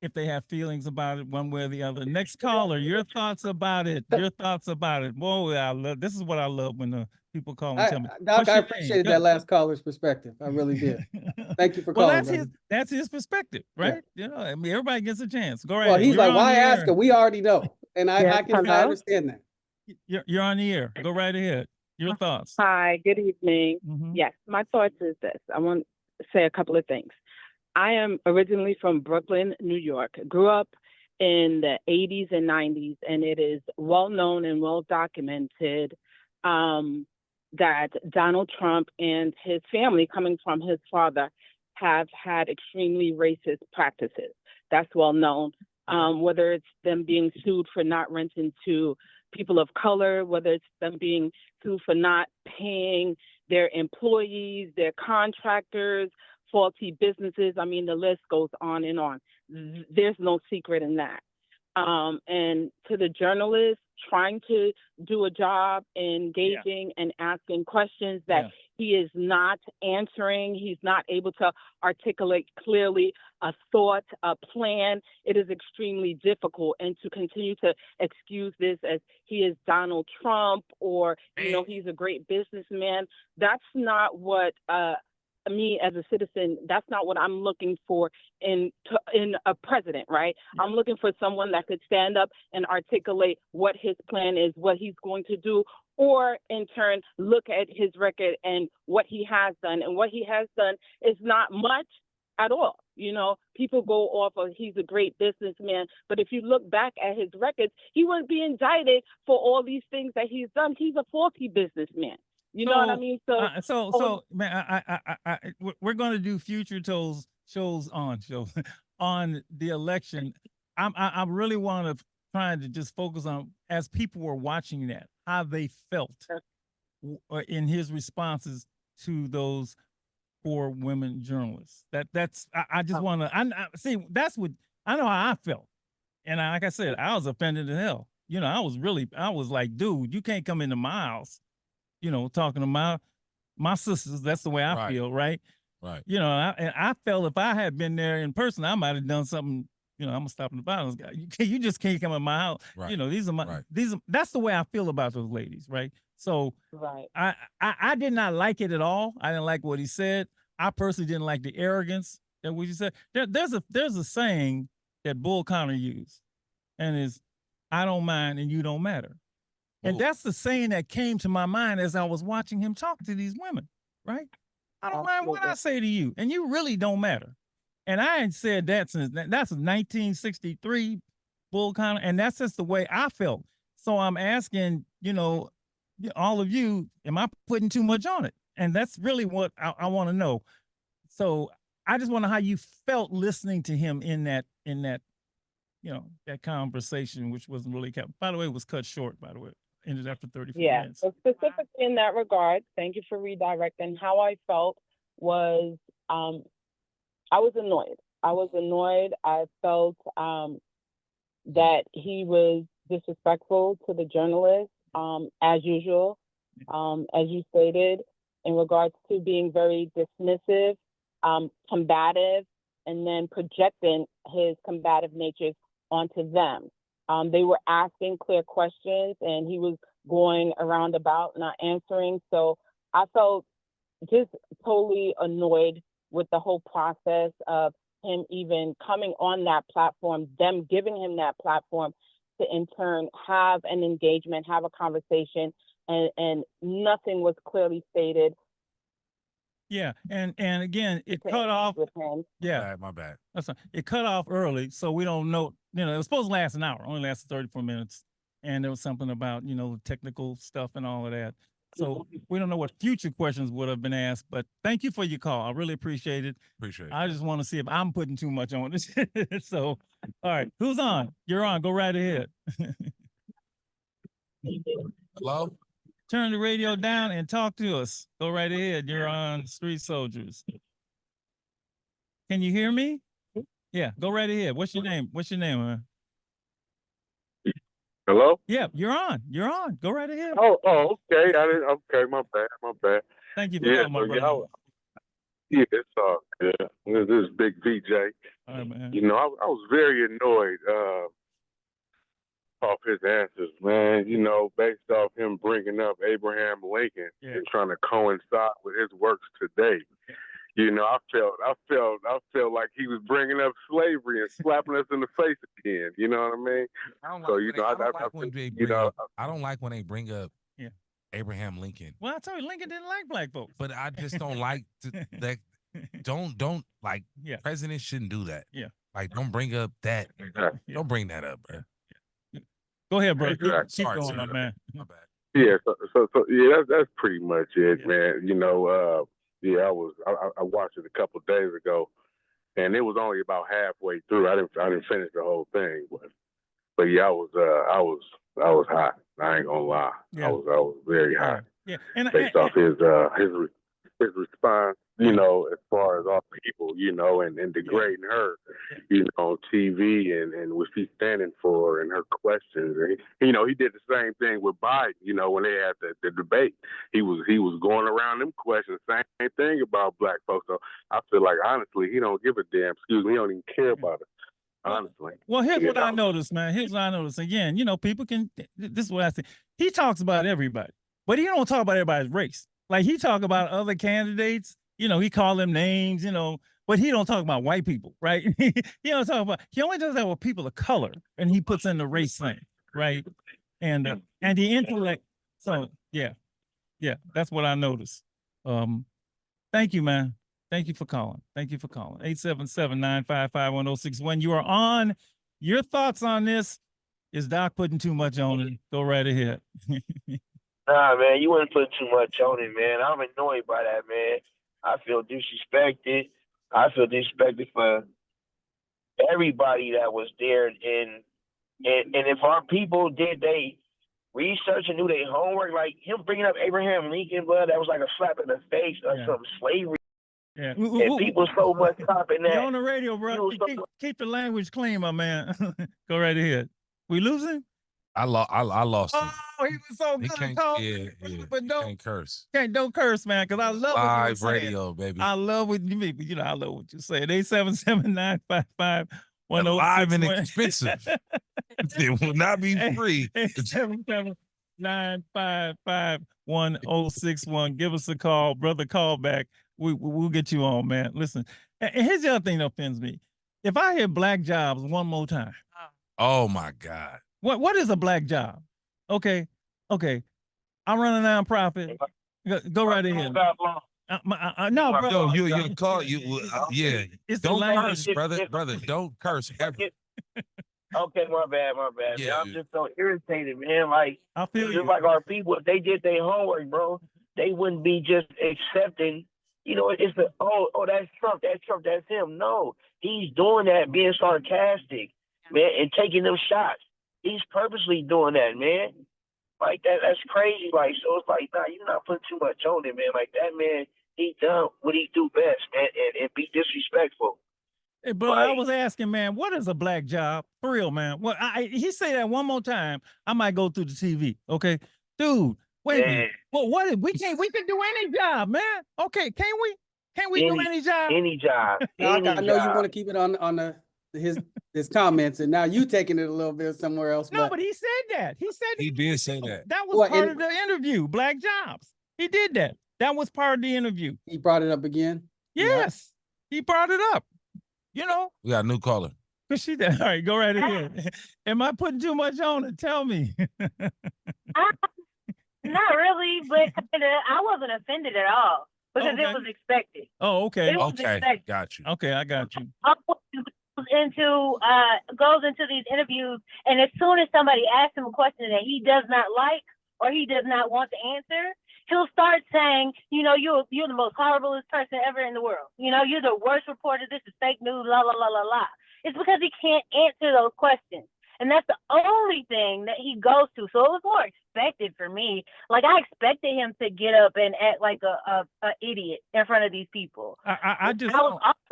if they have feelings about it one way or the other. Next caller, your thoughts about it. Your thoughts about it. Whoa, this is what I love when the people call and tell me. Doc, I appreciated that last caller's perspective. I really did. Thank you for calling. That's his perspective, right? Yeah. You know, I mean, everybody gets a chance. Go right. Well, he's like, why ask her? We already know. And Yes, I hello. understand that. You're on the air. Go right ahead. Your thoughts. Hi, good evening. Mhm. Yes, my thoughts is this. I want to say a couple of things. I am originally from Brooklyn, New York. Grew up in the 80s and 90s, and it is well known and well documented that Donald Trump and his family, coming from his father, have had extremely racist practices. That's well known. Whether it's them being sued for not renting to people of color, whether it's them being sued for not paying their employees, their contractors, faulty businesses. I mean, the list goes on and on. There's no secret in that. And to the journalists trying to do a job, engaging and asking questions that he is not answering, he's not able to articulate clearly a thought, a plan. It is extremely difficult. And to continue to excuse this as he is Donald Trump or, you know, he's a great businessman, that's not what me as a citizen, that's not what I'm looking for in a president, right? I'm looking for someone that could stand up and articulate what his plan is, what he's going to do, or in turn, look at his record and what he has done. And what he has done is not much at all. You know, people go off of he's a great businessman, but if you look back at his records, he wouldn't be indicted for all these things that he's done. He's a faulty businessman. You know what I mean? So, man, we're going to do future shows on the election. I really want to try to just focus on, as people were watching that, how they felt in his responses to those 4 women journalists. I just want to. I see. That's what I know how I felt, and like I said, I was offended as hell. You know, I was like, dude, you can't come into my house, you know, talking to my sisters. That's the way I feel, right? Right. You know, I felt if I had been there in person, I might have done something. You know, I'm gonna stop in the violence guy. You just can't come in my house. Right. You know, that's the way I feel about those ladies, right? So I did not like it at all. I didn't like what he said. I personally didn't like the arrogance that what he said. There's a saying that Bull Connor used, and is, I don't mind and you don't matter. And that's the saying that came to my mind as I was watching him talk to these women, right? I don't mind what I say to you, and you really don't matter. And I ain't said that since that's 1963, Bull Connor, and that's just the way I felt. So I'm asking, you know, all of you, am I putting too much on it? And that's really what I want to know. So I just want to know how you felt listening to him in that, you know, that conversation, which wasn't really kept. By the way, it was cut short, by the way. Ended after 34 minutes. So specifically in that regard, thank you for redirecting. How I felt was I was annoyed. I felt that he was disrespectful to the journalist, as usual, as you stated, in regards to being very dismissive, combative, and then projecting his combative nature onto them. They were asking clear questions and he was going around about not answering. So I felt just totally annoyed with the whole process of him even coming on that platform, them giving him that platform to in turn have an engagement, have a conversation, and nothing was clearly stated. Yeah, and again, it cut off with him. Yeah, my bad. That's right. It cut off early, so we don't know. You know, it was supposed to last an hour, only lasted 34 minutes, and there was something about, you know, technical stuff and all of that. So we don't know what future questions would have been asked. But thank you for your call. I really appreciate it. Appreciate it. I just want to see if I'm putting too much on this. So, all right, who's on? You're on. Go right ahead. Hello? Turn the radio down and talk to us. Go right ahead. You're on Street Soldiers. Can you hear me? Yeah, go right ahead. What's your name? What's your name, man? Hello? Yeah, you're on. You're on. Go right ahead. Oh, okay. Okay, my bad. Thank you for calling, my brother. Yeah, it's all good. This is Big VJ. All right, man. You know, I was very annoyed off his answers, man. You know, based off him bringing up Abraham Lincoln and trying to coincide with his works today. you know, I felt like he was bringing up slavery and slapping us in the face again. You know what I mean? I don't like when they bring up Abraham Lincoln. Well, I told you, Lincoln didn't like black folks. But I just don't like that. Don't like. Presidents shouldn't do that. Yeah. Like, don't bring up that. Don't bring that up, bro. Go ahead, bro. Exactly. Keep going, man. My bad. Yeah. So yeah, that's pretty much it, man. You know, I watched it a couple of days ago, and it was only about halfway through. I didn't finish the whole thing, but yeah, I was hot. I ain't gonna lie. I was very hot. Yeah. And based off his response, you know, as far as our people, you know, and degrading her, you know, on TV and what she's standing for and her questions. And you know, he did the same thing with Biden, you know, when they had the debate. He was going around them questions, same thing about black folks. So I feel like, honestly, he don't give a damn. Excuse me, he don't even care about it. Honestly. Well, here's what I noticed, man. Here's what I noticed. Again, you know, people can, this is what I say. He talks about everybody, but he don't talk about everybody's race. Like, he talk about other candidates, you know, he call them names, you know, but he don't talk about white people, right? He don't talk about, he only does that with people of color, and he puts in the race thing, right? And the intellect. So yeah, that's what I noticed. Thank you, man. Thank you for calling. 877-955-1061. You are on. Your thoughts on this? Is Doc putting too much on it? Go right ahead. Nah, man, you wouldn't put too much on it, man. I'm annoyed by that, man. I feel disrespected. I feel disrespected for everybody that was there. And if our people did they research and do their homework, like him bringing up Abraham Lincoln, blood, that was like a slap in the face of some slavery. Yeah. And people so much topping that. You're on the radio, bro. Keep the language clean, my man. Go right ahead. We losing? I lost him. Oh, he was so good at talking. But can't curse. Don't curse, man, because I love live radio, baby. I love what you mean, you know, I love what you say. 877-955-1061. Live and expensive. It will not be free. 877-955-1061. Give us a call, brother. Call back. We'll get you on, man. Listen, and here's the other thing that offends me. If I hear black jobs one more time. Oh my God. What is a black job? Okay. I run a nonprofit. Go right ahead. No, bro. Yo, you call you. Yeah. Don't curse, brother. Don't curse ever. Okay, my bad. Yeah, man. I'm just so irritated, man. Like, I feel just like our people, if they did their homework, bro, they wouldn't be just accepting. You know, it's the that's Trump, that's him. No, he's doing that, being sarcastic, man, and taking them shots. He's purposely doing that, man. Like that's crazy. Like, so it's like, nah, you're not putting too much on it, man. Like that man, he done what he do best, man, and be disrespectful. Hey, bro, I was asking, man, what is a black job? For real, man. Well, he say that one more time, I might go through the TV. Okay, dude. Wait a minute. Well, we can do any job, man. Okay, can we? Can we do any job? Any job. I know you want to keep it on his comments, and now you taking it a little bit somewhere else. No, but he said that. He did say that. That was part of the interview. Black jobs. He did that. That was part of the interview. He brought it up again. Yes, he brought it up. You know. We got a new caller. Cause she did. All right, go right ahead. Am I putting too much on it? Tell me. Not really, but I wasn't offended at all because it was expected. Oh, okay. Expected. Got you. Okay, I got you. Goes into these interviews, and as soon as somebody asks him a question that he does not like or he does not want to answer, he'll start saying, you know, you're the most horriblest person ever in the world. You know, you're the worst reporter. This is fake news. La la la la la. It's because he can't answer those questions. And that's the only thing that he goes to. So it was more expected for me. Like, I expected him to get up and act like a idiot in front of these people.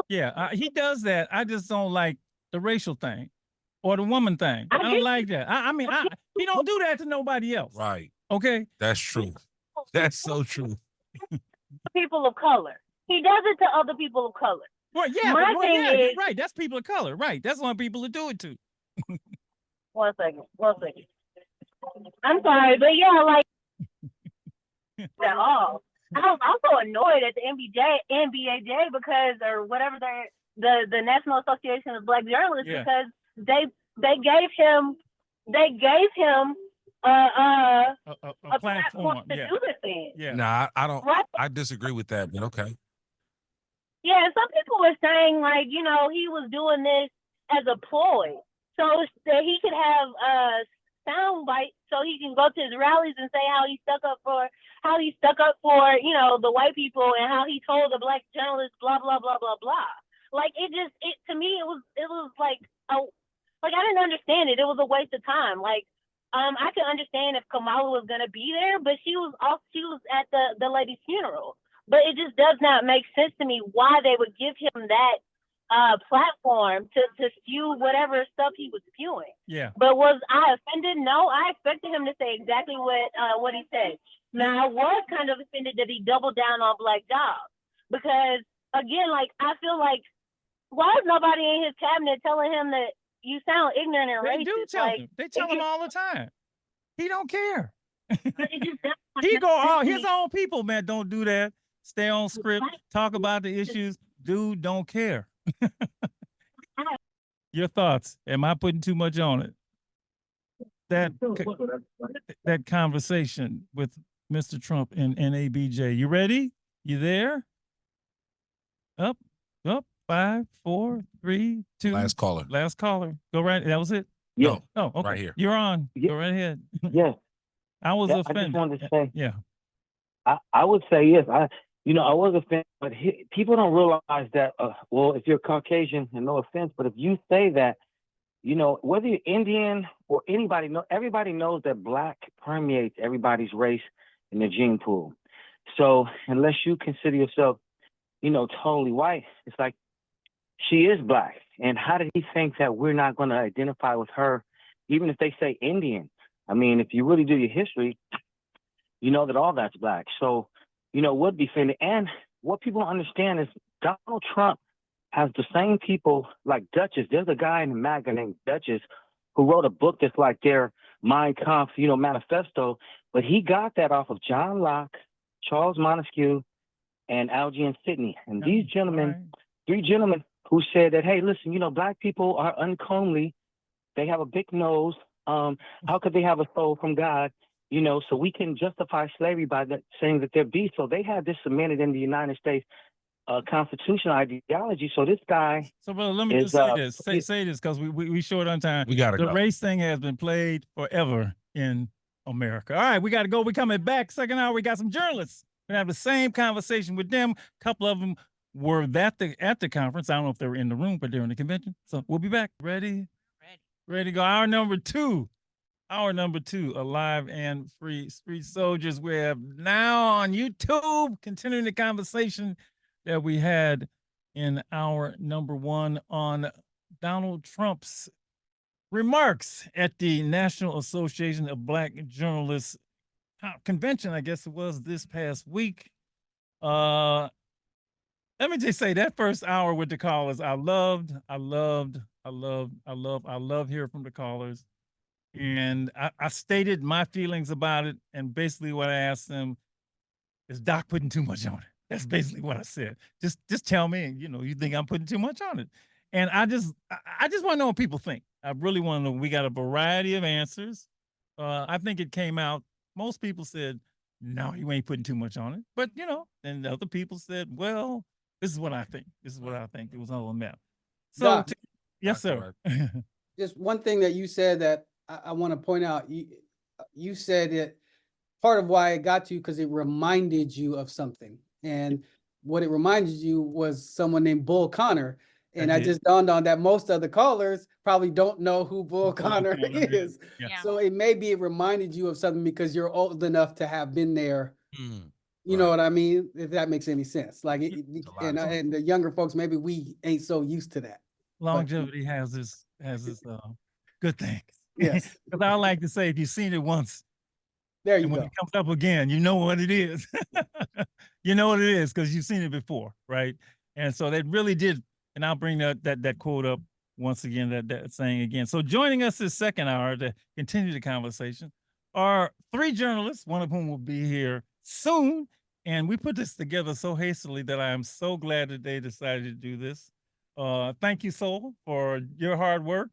He does that. I just don't like the racial thing or the woman thing. I don't like that. He don't do that to nobody else. Right. Okay. That's true. That's so true. People of color. He does it to other people of color. Well, yeah, you're right. That's people of color. Right. That's one people to do it to. One second. I'm sorry, but yeah, like at all. I was also annoyed at the NBAJ because, or whatever the National Association of Black Journalists, because they gave him a platform to do this thing. Nah, I don't. Right? I disagree with that, but okay. Yeah, some people were saying, like, you know, he was doing this as a ploy, so that he could have sound bites, so he can go to his rallies and say how he stuck up for you know, the white people, and how he told the black journalists blah blah blah blah blah. Like, it to me it was like I didn't understand it. It was a waste of time. Like, I could understand if Kamala was gonna be there, but she was at the lady's funeral. But it just does not make sense to me why they would give him that platform to spew whatever stuff he was spewing. Yeah. But was I offended? No, I expected him to say exactly what he said. Now, I was kind of offended that he doubled down on black jobs, because again, like, I feel like, why is nobody in his cabinet telling him that you sound ignorant and racist? They do tell him. They tell him all the time. He don't care. He go, his own people, man, don't do that. Stay on script. Talk about the issues. Dude don't care. Your thoughts? Am I putting too much on it? That conversation with Mr. Trump and NABJ. You ready? You there? Up. 5, 4, 3, 2. Last caller. Go right. That was it? Yeah. No. Oh, okay. Right here. You're on. Go right ahead. Yes. I was offended. I just wanted to say. Yeah. I would say yes. I was offended, but people don't realize that. Well, if you're Caucasian, and no offense, but if you say that, you know, whether you're Indian or anybody, everybody knows that black permeates everybody's race in the gene pool. So unless you consider yourself, you know, totally white, it's like, she is black. And how did he think that we're not going to identify with her, even if they say Indian? I mean, if you really do your history, you know that all that's black. So, you know, would be offended. And what people don't understand is Donald Trump has the same people like Duchess. There's a guy in the MAGA named Duchess who wrote a book that's like their Mein Kampf, you know, manifesto. But he got that off of John Locke, Charles Montesquieu, and Algernon Sidney. And these gentlemen, 3 gentlemen who said that, hey, listen, you know, black people are uncomely. They have a big nose. How could they have a soul from God? You know, so we can justify slavery by saying that they're beasts. So they had this cemented in the United States constitutional ideology. So this guy. So, brother, let me just say this. Say this, because we short on time. We gotta go. The race thing has been played forever in America. All right, we got to go. We're coming back. Second hour, we got some journalists. We're going to have the same conversation with them. A couple of them were at the conference. I don't know if they were in the room, but they're in the convention. So we'll be back. Ready to go. Hour number two, alive and free street soldiers. We have now on YouTube, continuing the conversation that we had in hour number 1 on Donald Trump's remarks at the National Association of Black Journalists convention. I guess it was this past week. Let me just say that first hour with the callers, I love hearing from the callers. And I stated my feelings about it. And basically what I asked them is, Doc putting too much on it. That's basically what I said. Just tell me, you know, you think I'm putting too much on it. And I just want to know what people think. I really want to know. We got a variety of answers. I think it came out. Most people said, no, you ain't putting too much on it. But, you know, and other people said, well, this is what I think. It was all a map. So, Doc, yes, sir. Just one thing that you said that I want to point out. You said it, part of why it got to you because it reminded you of something. And what it reminded you was someone named Bull Connor. And I just dawned on that most of the callers probably don't know who Bull Connor is. Yeah. So it reminded you of something because you're old enough to have been there. You know what I mean? If that makes any sense. Like, and the younger folks, maybe we ain't so used to that. Longevity has this good things. Yes. Because I like to say, if you've seen it once, there you go. When it comes up again, you know what it is. You know what it is because you've seen it before, right? And so they really did. And I'll bring that quote up once again, that saying again. So joining us this second hour to continue the conversation are 3 journalists, one of whom will be here soon. And we put this together so hastily that I am so glad that they decided to do this. Thank you, Soul, for your hard work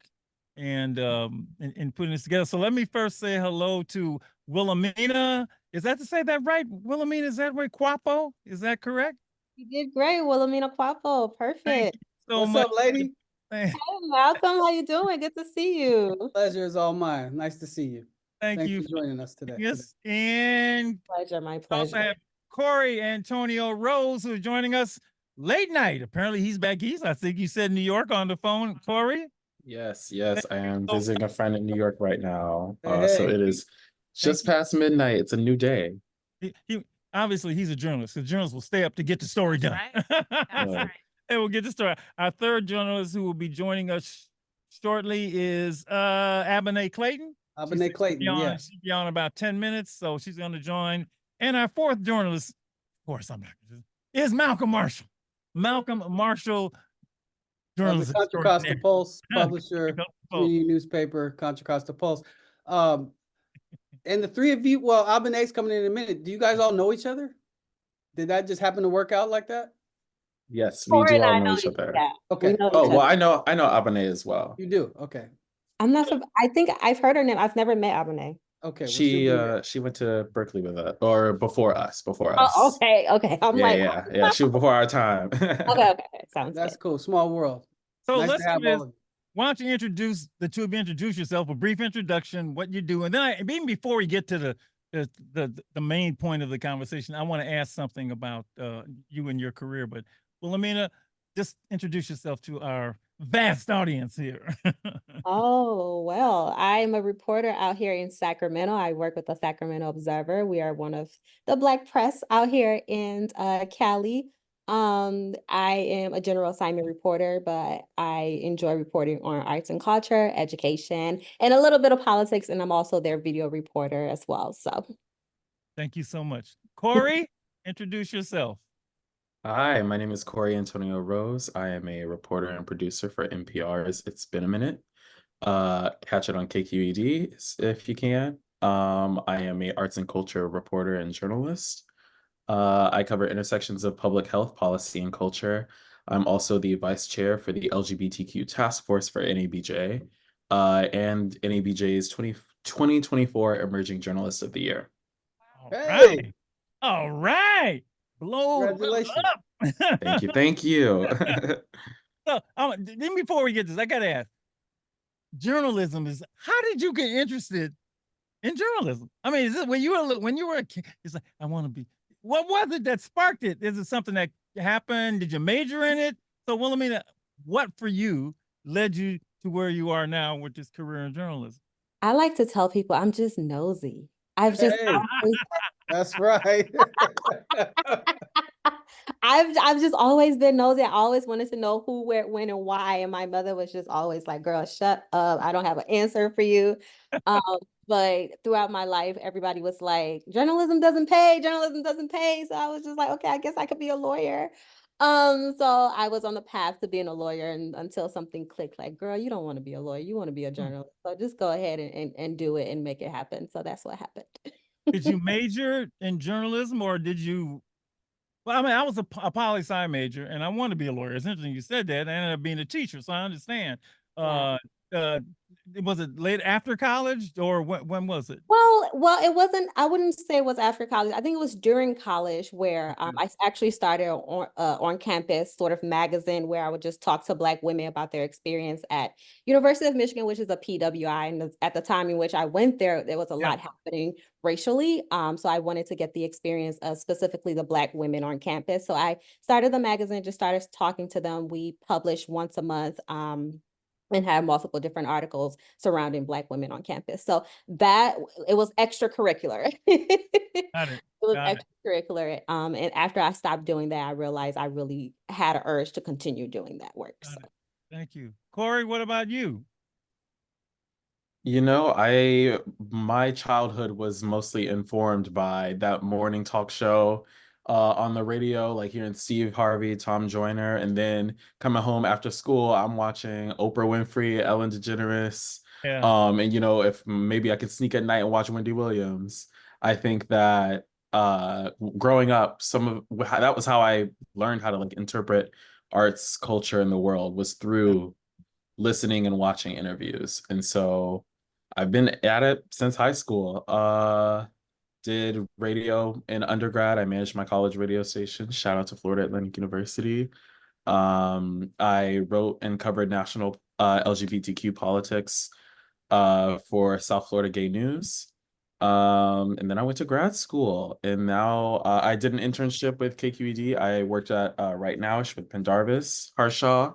and in putting this together. So let me first say hello to Williamena. Is that to say that right? Williamena, is that right? Kwapo? Is that correct? You did great, Williamena Kwapo. Perfect. Thank you so What's much. up, lady? Hey, Malcolm, how you doing? Good to see you. Pleasure is all mine. Nice to see you. Thank you for joining us today. Yes, and pleasure, my we also pleasure. have Corey Antonio Rose, who is joining us late night. Apparently, he's back east. I think you said New York on the phone, Corey. Yes, I am visiting a friend in New York right now. Hey, So hey. it is just past midnight. It's a new day. He obviously he's a journalist. The journalists will stay up to get the story done. That's right. And we'll get the story. Our third journalist who will be joining us shortly is Abene Clayton. Abene Clayton, yeah. She'll be on about 10 minutes, so she's going to join. And our fourth journalist, of course, is Malcolm Marshall. Malcolm Marshall, journalist. Contra Costa Pulse, publisher, community newspaper, Contra Costa Pulse. And the three of you, well, Abene's coming in a minute. Do you guys all know each other? Did that just happen to work out like that? Yes, we do all know each other. Okay. Oh, well, I know Abene as well. You do? Okay. I'm not. I think I've heard her name. I've never met Abene. Okay. She went to Berkeley with us, or before us. Oh, okay. I'm yeah. She was before our time. Okay. Sounds That's good. cool. Small world. So Nice let's to have do this. all of you. Why don't you introduce the two of you? Introduce yourself, a brief introduction, what you do, and then even before we get to the main point of the conversation, I want to ask something about you and your career. But Williamena, just introduce yourself to our vast audience here. Oh, well, I'm a reporter out here in Sacramento. I work with the Sacramento Observer. We are one of the Black press out here in Cali. I am a general assignment reporter, but I enjoy reporting on arts and culture, education, and a little bit of politics, and I'm also their video reporter as well. So thank you so much. Corey, introduce yourself. Hi, my name is Corey Antonio Rose. I am a reporter and producer for NPR's It's Been a Minute. Catch it on KQED if you can. I am a arts and culture reporter and journalist. I cover intersections of public health, policy, and culture. I'm also the vice chair for the LGBTQ task force for NABJ and NABJ's 2024 Emerging Journalist of the Year. Hey. All right. Congratulations. Up. Thank you. So then before we get this, I gotta ask, journalism is, how did you get interested in journalism? I mean, is it when you were a kid, it's like, I want to be, what was it that sparked it? Is it something that happened? Did you major in it? So Williamena, what for you led you to where you are now with this career in journalism? I like to tell people I'm just nosy. I've just That's right. I've just always been nosy. I always wanted to know who, where, when, and why. And my mother was just always like, girl, shut up. I don't have an answer for you. But throughout my life, everybody was like, journalism doesn't pay. So I was just like, okay, I guess I could be a lawyer. So I was on the path to being a lawyer, and until something clicked, like, girl, you don't want to be a lawyer. You want to be a journalist. So just go ahead and do it and make it happen. So that's what happened. Did you major in journalism, or did you? Well, I mean, I was a poli-sci major, and I wanted to be a lawyer. It's interesting you said that. I ended up being a teacher, so I understand. Was it late after college, or when was it? Well, it wasn't. I wouldn't say it was after college. I think it was during college where I actually started on campus sort of magazine where I would just talk to Black women about their experience at University of Michigan, which is a PWI. And at the time in which I went there was a lot happening racially. So I wanted to get the experience of specifically the Black women on campus. So I started the magazine, just started talking to them. We published once a month. And had multiple different articles surrounding Black women on campus. So that it was extracurricular. It was extracurricular. And after I stopped doing that, I realized I really had an urge to continue doing that work. So. Thank you. Corey, what about you? You know, my childhood was mostly informed by that morning talk show on the radio, like hearing Steve Harvey, Tom Joyner, and then coming home after school, I'm watching Oprah Winfrey, Ellen DeGeneres. And you know, if maybe I could sneak at night and watch Wendy Williams. I think that growing up, that was how I learned how to like interpret arts, culture in the world, was through listening and watching interviews. And so I've been at it since high school. Did radio in undergrad. I managed my college radio station. Shout out to Florida Atlantic University. I wrote and covered national LGBTQ politics for South Florida Gay News. And then I went to grad school, and now I did an internship with KQED. I worked at Right Nowish with Pendarvis Harshaw.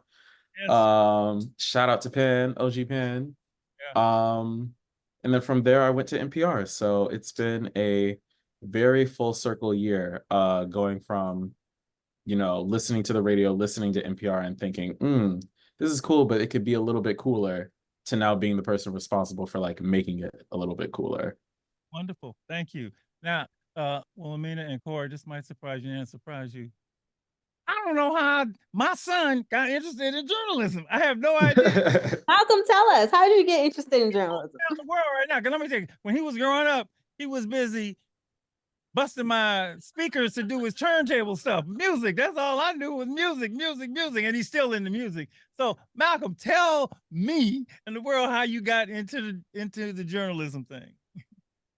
Yes. Shout out to Penn, OG Penn. Yeah. And then from there I went to NPR. So it's been a very full circle year, going from, listening to the radio, listening to NPR and thinking, this is cool, but it could be a little bit cooler, to now being the person responsible for like making it a little bit cooler. Wonderful. Thank you. Now, Williamena and Corey, this might surprise you and surprise you. I don't know how my son got interested in journalism. I have no idea. Malcolm, tell us, how did you get interested in journalism? In the world right now, because let me tell you, when he was growing up, he was busy busting my speakers to do his turntable stuff. Music, that's all I knew was music, and he's still into music. So Malcolm, tell me and the world how you got into the journalism thing.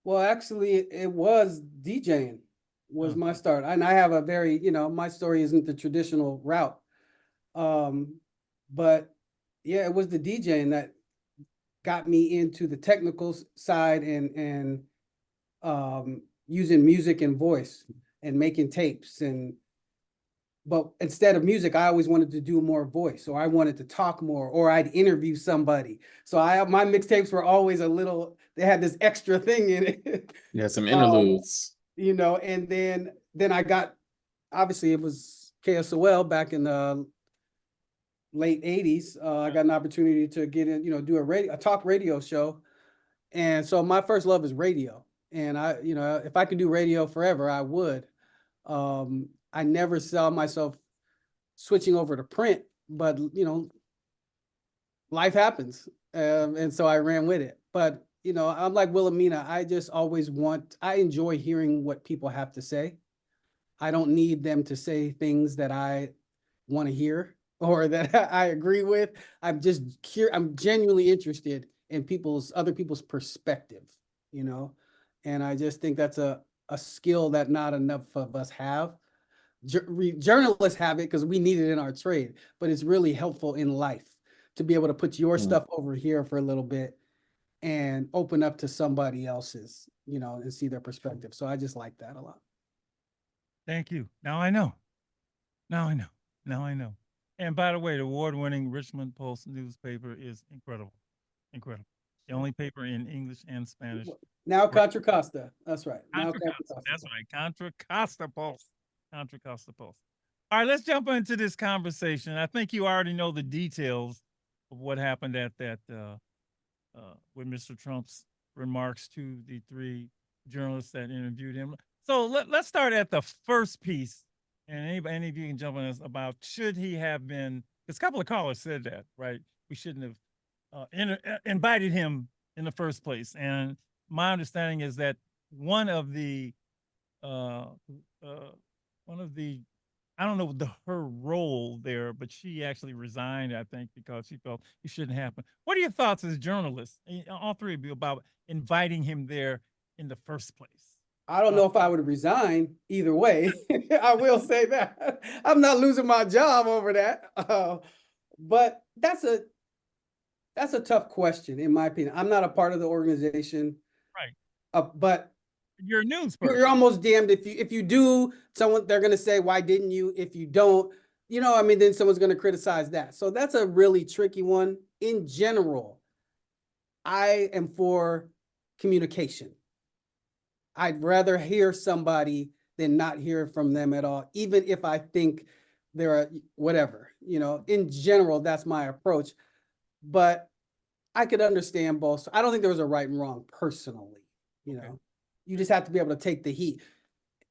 Well, actually, it was DJing was my start. And I have a very, my story isn't the traditional route. But yeah, it was the DJing that got me into the technical side and using music and voice and making tapes. But instead of music, I always wanted to do more voice. So I wanted to talk more, or I'd interview somebody. So my mixtapes were always they had this extra thing in it. Yeah, some interludes. And then I got, obviously it was KSOL back in the late 80s. I got an opportunity to get in, do a talk radio show. And so my first love is radio. And if I could do radio forever, I would. I never saw myself switching over to print, but life happens. And so I ran with it. But I'm like Williamena. I just always I enjoy hearing what people have to say. I don't need them to say things that I want to hear or that I agree with. I'm genuinely interested in other people's perspective, and I just think that's a skill that not enough of us have. Journalists have it because we need it in our trade, but it's really helpful in life to be able to put your stuff over here for a little bit and open up to somebody else's, and see their perspective. So I just like that a lot. Thank you. Now I know. And by the way, the award-winning Richmond Post newspaper is incredible. Incredible. The only paper in English and Spanish. Now Contra Costa. That's right. Contra Costa. That's right. Contra Costa Post. Contra Costa Post. All right, let's jump into this conversation. I think you already know the details of what happened at that with Mr. Trump's remarks to the three journalists that interviewed him. So let's start at the first piece. And any of you can jump on this about, should he have been, because a couple of callers said that, right? We shouldn't have invited him in the first place. And my understanding is that one of the, I don't know her role there, but she actually resigned, I think, because she felt it shouldn't happen. What are your thoughts as journalists, all three of you, about inviting him there in the first place? I don't know if I would resign either way. I will say that. I'm not losing my job over that. But that's a tough question, in my opinion. I'm not a part of the organization. Right. But you're a news person. You're almost damned if you do. They're going to say, why didn't you? If you don't, then someone's going to criticize that. So that's a really tricky one. In general, I am for communication. I'd rather hear somebody than not hear from them at all, even if I think they're whatever, in general, that's my approach. But I could understand both. I don't think there was a right and wrong personally, You just have to be able to take the heat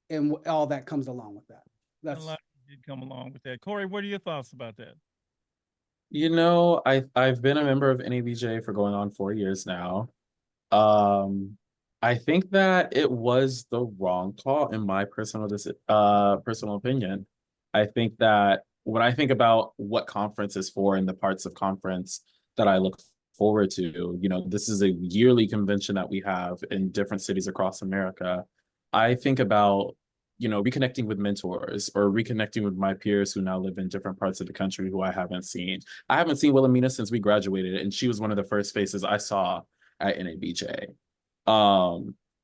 and all that comes along with that. That's a lot did come along with that. Corey, what are your thoughts about that? I've been a member of NABJ for going on 4 years now. I think that it was the wrong call in my personal opinion. I think that when I think about what conference is for and the parts of conference that I look forward to, this is a yearly convention that we have in different cities across America. I think about, reconnecting with mentors or reconnecting with my peers who now live in different parts of the country who I haven't seen. I haven't seen Williamena since we graduated, and she was one of the first faces I saw at NABJ.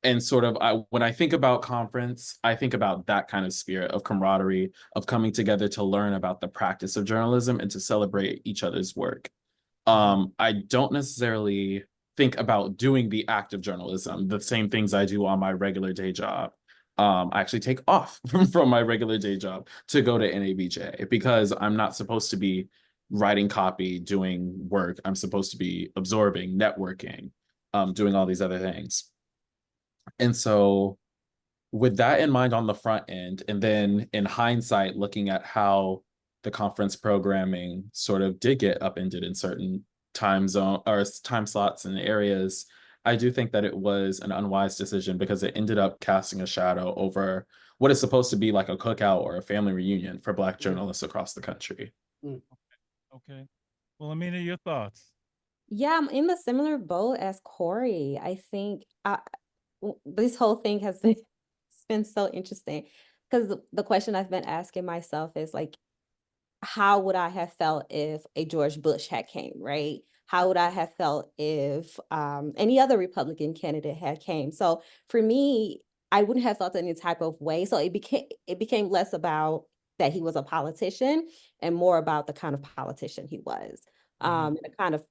And sort of when I think about conference, I think about that kind of spirit of camaraderie, of coming together to learn about the practice of journalism and to celebrate each other's work. I don't necessarily think about doing the act of journalism, the same things I do on my regular day job. I actually take off from my regular day job to go to NABJ because I'm not supposed to be writing copy, doing work. I'm supposed to be absorbing, networking, doing all these other things. And so with that in mind on the front end, and then in hindsight, looking at how the conference programming sort of did get upended in certain time zone or time slots and areas, I do think that it was an unwise decision because it ended up casting a shadow over what is supposed to be like a cookout or a family reunion for Black journalists across the country. Okay. Well, Amina, your thoughts? Yeah, I'm in the similar boat as Corey. I think this whole thing has been it's been so interesting because the question I've been asking myself is like, how would I have felt if a George Bush had came, right? How would I have felt if any other Republican candidate had came? So for me, I wouldn't have felt any type of way. So it became less about that he was a politician and more about the kind of politician he was, and the kind of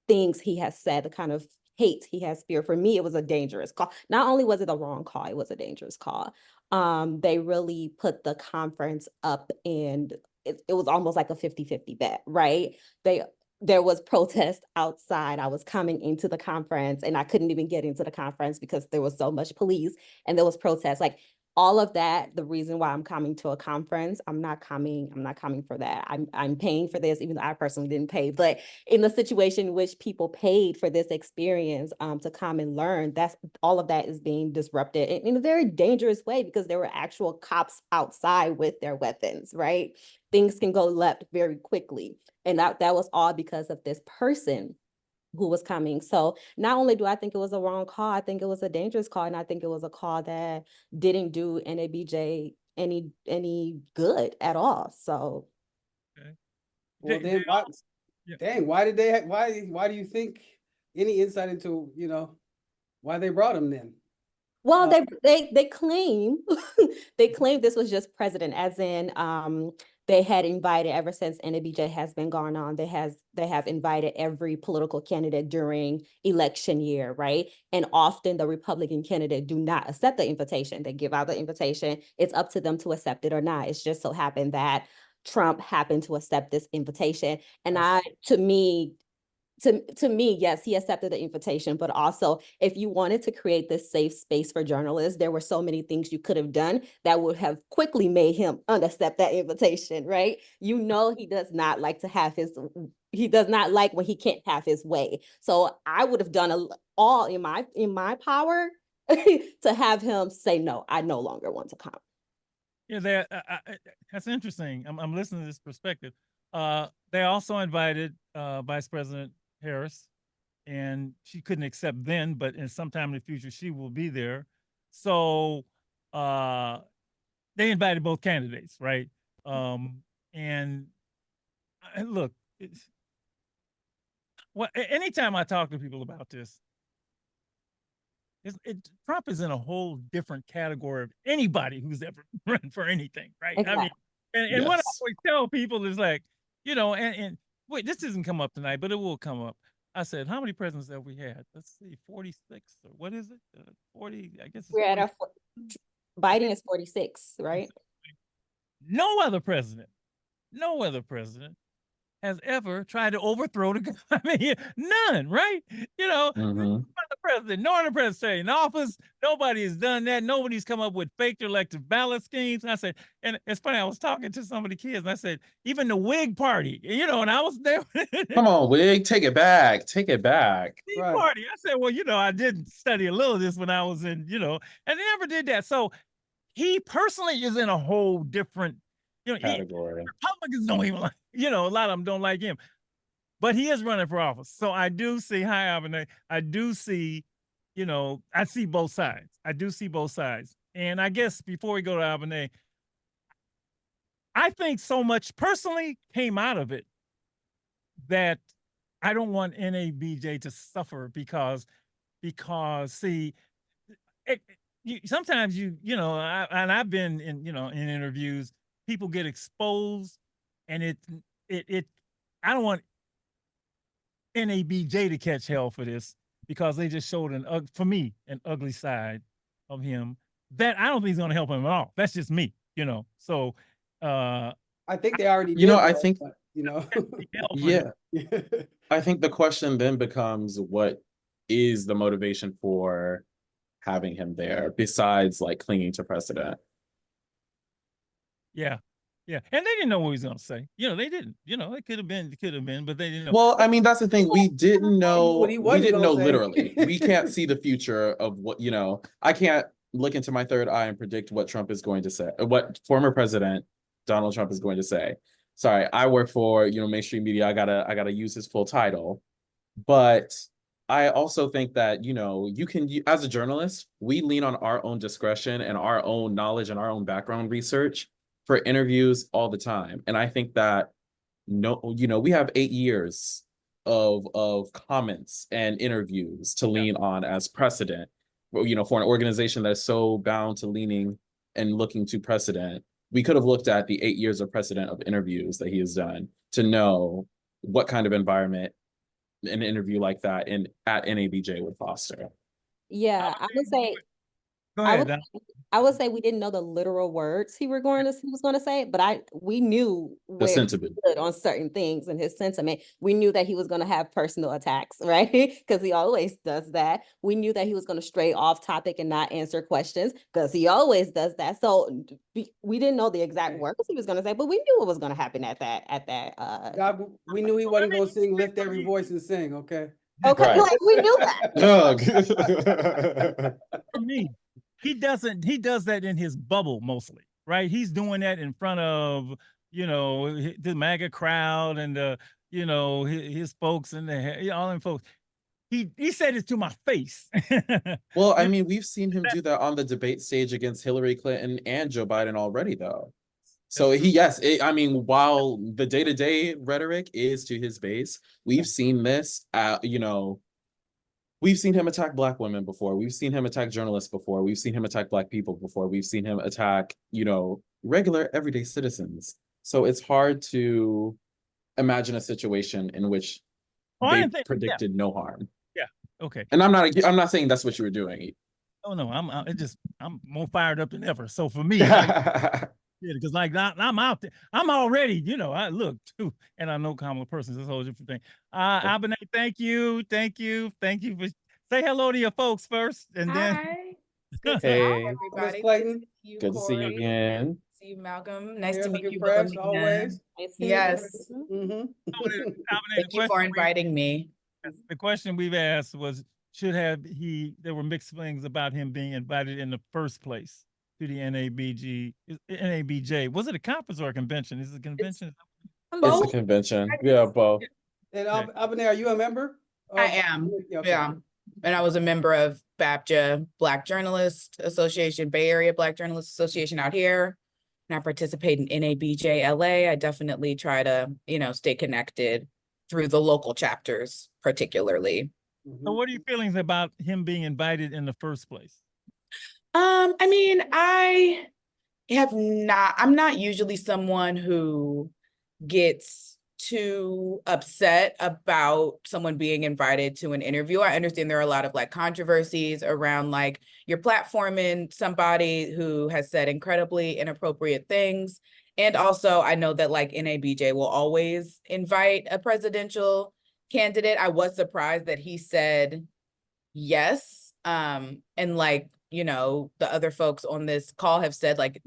things he has said, the kind of hate he has feared. For me, it was a dangerous call. Not only was it a wrong call, it was a dangerous call. They really put the conference up and it was almost like a 50-50 bet, right? There was protest outside. I was coming into the conference and I couldn't even get into the conference because there was so much police and there was protest. Like all of that, the reason why I'm coming to a conference, I'm not coming for that. I'm paying for this, even though I personally didn't pay. But in the situation in which people paid for this experience to come and learn, that's all of that is being disrupted in a very dangerous way because there were actual cops outside with their weapons, right? Things can go left very quickly. And that was all because of this person who was coming. So not only do I think it was a wrong call, I think it was a dangerous call. And I think it was a call that didn't do NABJ any good at all. So well then why did they why do you think any insight into why they brought him then? Well, they claim they claim this was just president, as in they had invited, ever since NABJ has been going on, they have invited every political candidate during election year, right? And often the Republican candidate do not accept the invitation. They give out the invitation. It's up to them to accept it or not. It's just so happened that Trump happened to accept this invitation. And to me, yes, he accepted the invitation, but also if you wanted to create this safe space for journalists, there were so many things you could have done that would have quickly made him unaccept that invitation, right? He does not like he does not like when he can't have his way. So I would have done all in my power to have him say, no, I no longer want to come. Yeah, that's interesting. I'm listening to this perspective. They also invited Vice President Harris, and she couldn't accept then, but in sometime in the future she will be there. So they invited both candidates, right? And look, anytime I talk to people about this, Trump is in a whole different category of anybody who's ever run for anything, right? Exactly. I mean, and what I always tell people is like, and wait, this doesn't come up tonight, but it will come up. I said, how many presidents have we had? Let's see, 46 or what is it? 40, I guess. We're at Biden is 46, right? No other president has ever tried to overthrow the government. I mean, none, right? The president, nor the president stay in office. Nobody has done that. Nobody's come up with fake elective ballot schemes. And I said, and it's funny, I was talking to some of the kids and I said, even the Whig party, you know, and I was there. Come on, Whig, take it back. Take it back. Whig party. I said, well, you know, I did study a little of this when I was in, you know, and they never did that. So he personally is in a whole different, you know, category. Republicans don't even like, you know, a lot of them don't like him. But he is running for office. So I do see, hi, Abene, I do see, you know, I see both sides. I do see both sides. And I guess before we go to Abene, I think so much personally came out of it that I don't want NABJ to suffer because see, sometimes you know, and I've been in, you know, in interviews, people get exposed and I don't want NABJ to catch hell for this because they just showed for me, an ugly side of him that I don't think is going to help him at all. That's just me, you know. So I think they already you know, I think you know. yeah. I think the question then becomes, what is the motivation for having him there besides like clinging to precedent? Yeah. Yeah, and they didn't know what he was going to say. You know, they didn't. You know, it could have been, but they didn't know. Well, I mean, that's the thing. We didn't know. What he We wasn't didn't know gonna say. literally. We can't see the future of what, you know. I can't look into my third eye and predict what Trump is going to say, what former President Donald Trump is going to say. Sorry, I work for, you know, mainstream media. I gotta use his full title, but I also think that, you know, you can, as a journalist, we lean on our own discretion and our own knowledge and our own background research for interviews all the time. And I think that, no, you know, we have 8 years of comments and interviews to lean on as precedent, you know, for an organization that's so bound to leaning and looking to precedent. We could have looked at the 8 years of precedent of interviews that he has done to know what kind of environment an interview like that at NABJ would foster. Yeah, I would say, Go ahead. I would say we didn't know the literal words he was going to say, but we knew where he sentiment stood on certain things and his sentiment. We knew that he was going to have personal attacks, right? Because he always does that. We knew that he was going to stray off topic and not answer questions because he always does that. So we didn't know the exact words he was going to say, but we knew what was going to happen at that. God, we knew he wasn't going to sing "Lift Every Voice and Sing." Okay. Okay, right. like we knew that. For me, he does that in his bubble mostly, right? He's doing that in front of, you know, the MAGA crowd and you know, his folks and all them folks. He said it to my face. Well, I mean, we've seen him do that on the debate stage against Hillary Clinton and Joe Biden already, though. So I mean, while the day-to-day rhetoric is to his base, we've seen this, you know, we've seen him attack Black women before. We've seen him attack journalists before. We've seen him attack Black people before. We've seen him attack, you know, regular everyday citizens. So it's hard to imagine a situation in which they predicted no harm. Yeah. Okay. And I'm not saying that's what you were doing. Oh no, I'm more fired up than ever. So for me, because like I'm out there, I'm already, you know, I look too, and I know Kamala Persons is a whole different thing. Abene, thank you for say hello to your folks first, and then hey, everybody. Clayton. Good to see you again. See you, Malcolm. Nice to meet you, fresh, Williamena. always. Yes. Mm-hmm. Thank you for inviting me. The question we've asked was, there were mixed feelings about him being invited in the first place to the NABJ. Was it a conference or a convention? Is it a convention? It's a convention. Yeah, both. And Abene, are you a member? I am. Okay. Yeah. And I was a member of BAPJA, Black Journalist Association, Bay Area Black Journalist Association out here. And I participate in NABJ LA. I definitely try to, you know, stay connected through the local chapters, particularly. So what are your feelings about him being invited in the first place? I mean, I'm not usually someone who gets too upset about someone being invited to an interview. I understand there are a lot of like controversies around like you're platforming somebody who has said incredibly inappropriate things. And also I know that like NABJ will always invite a presidential candidate. I was surprised that he said yes. And like, you know, the other folks on this call have said, like,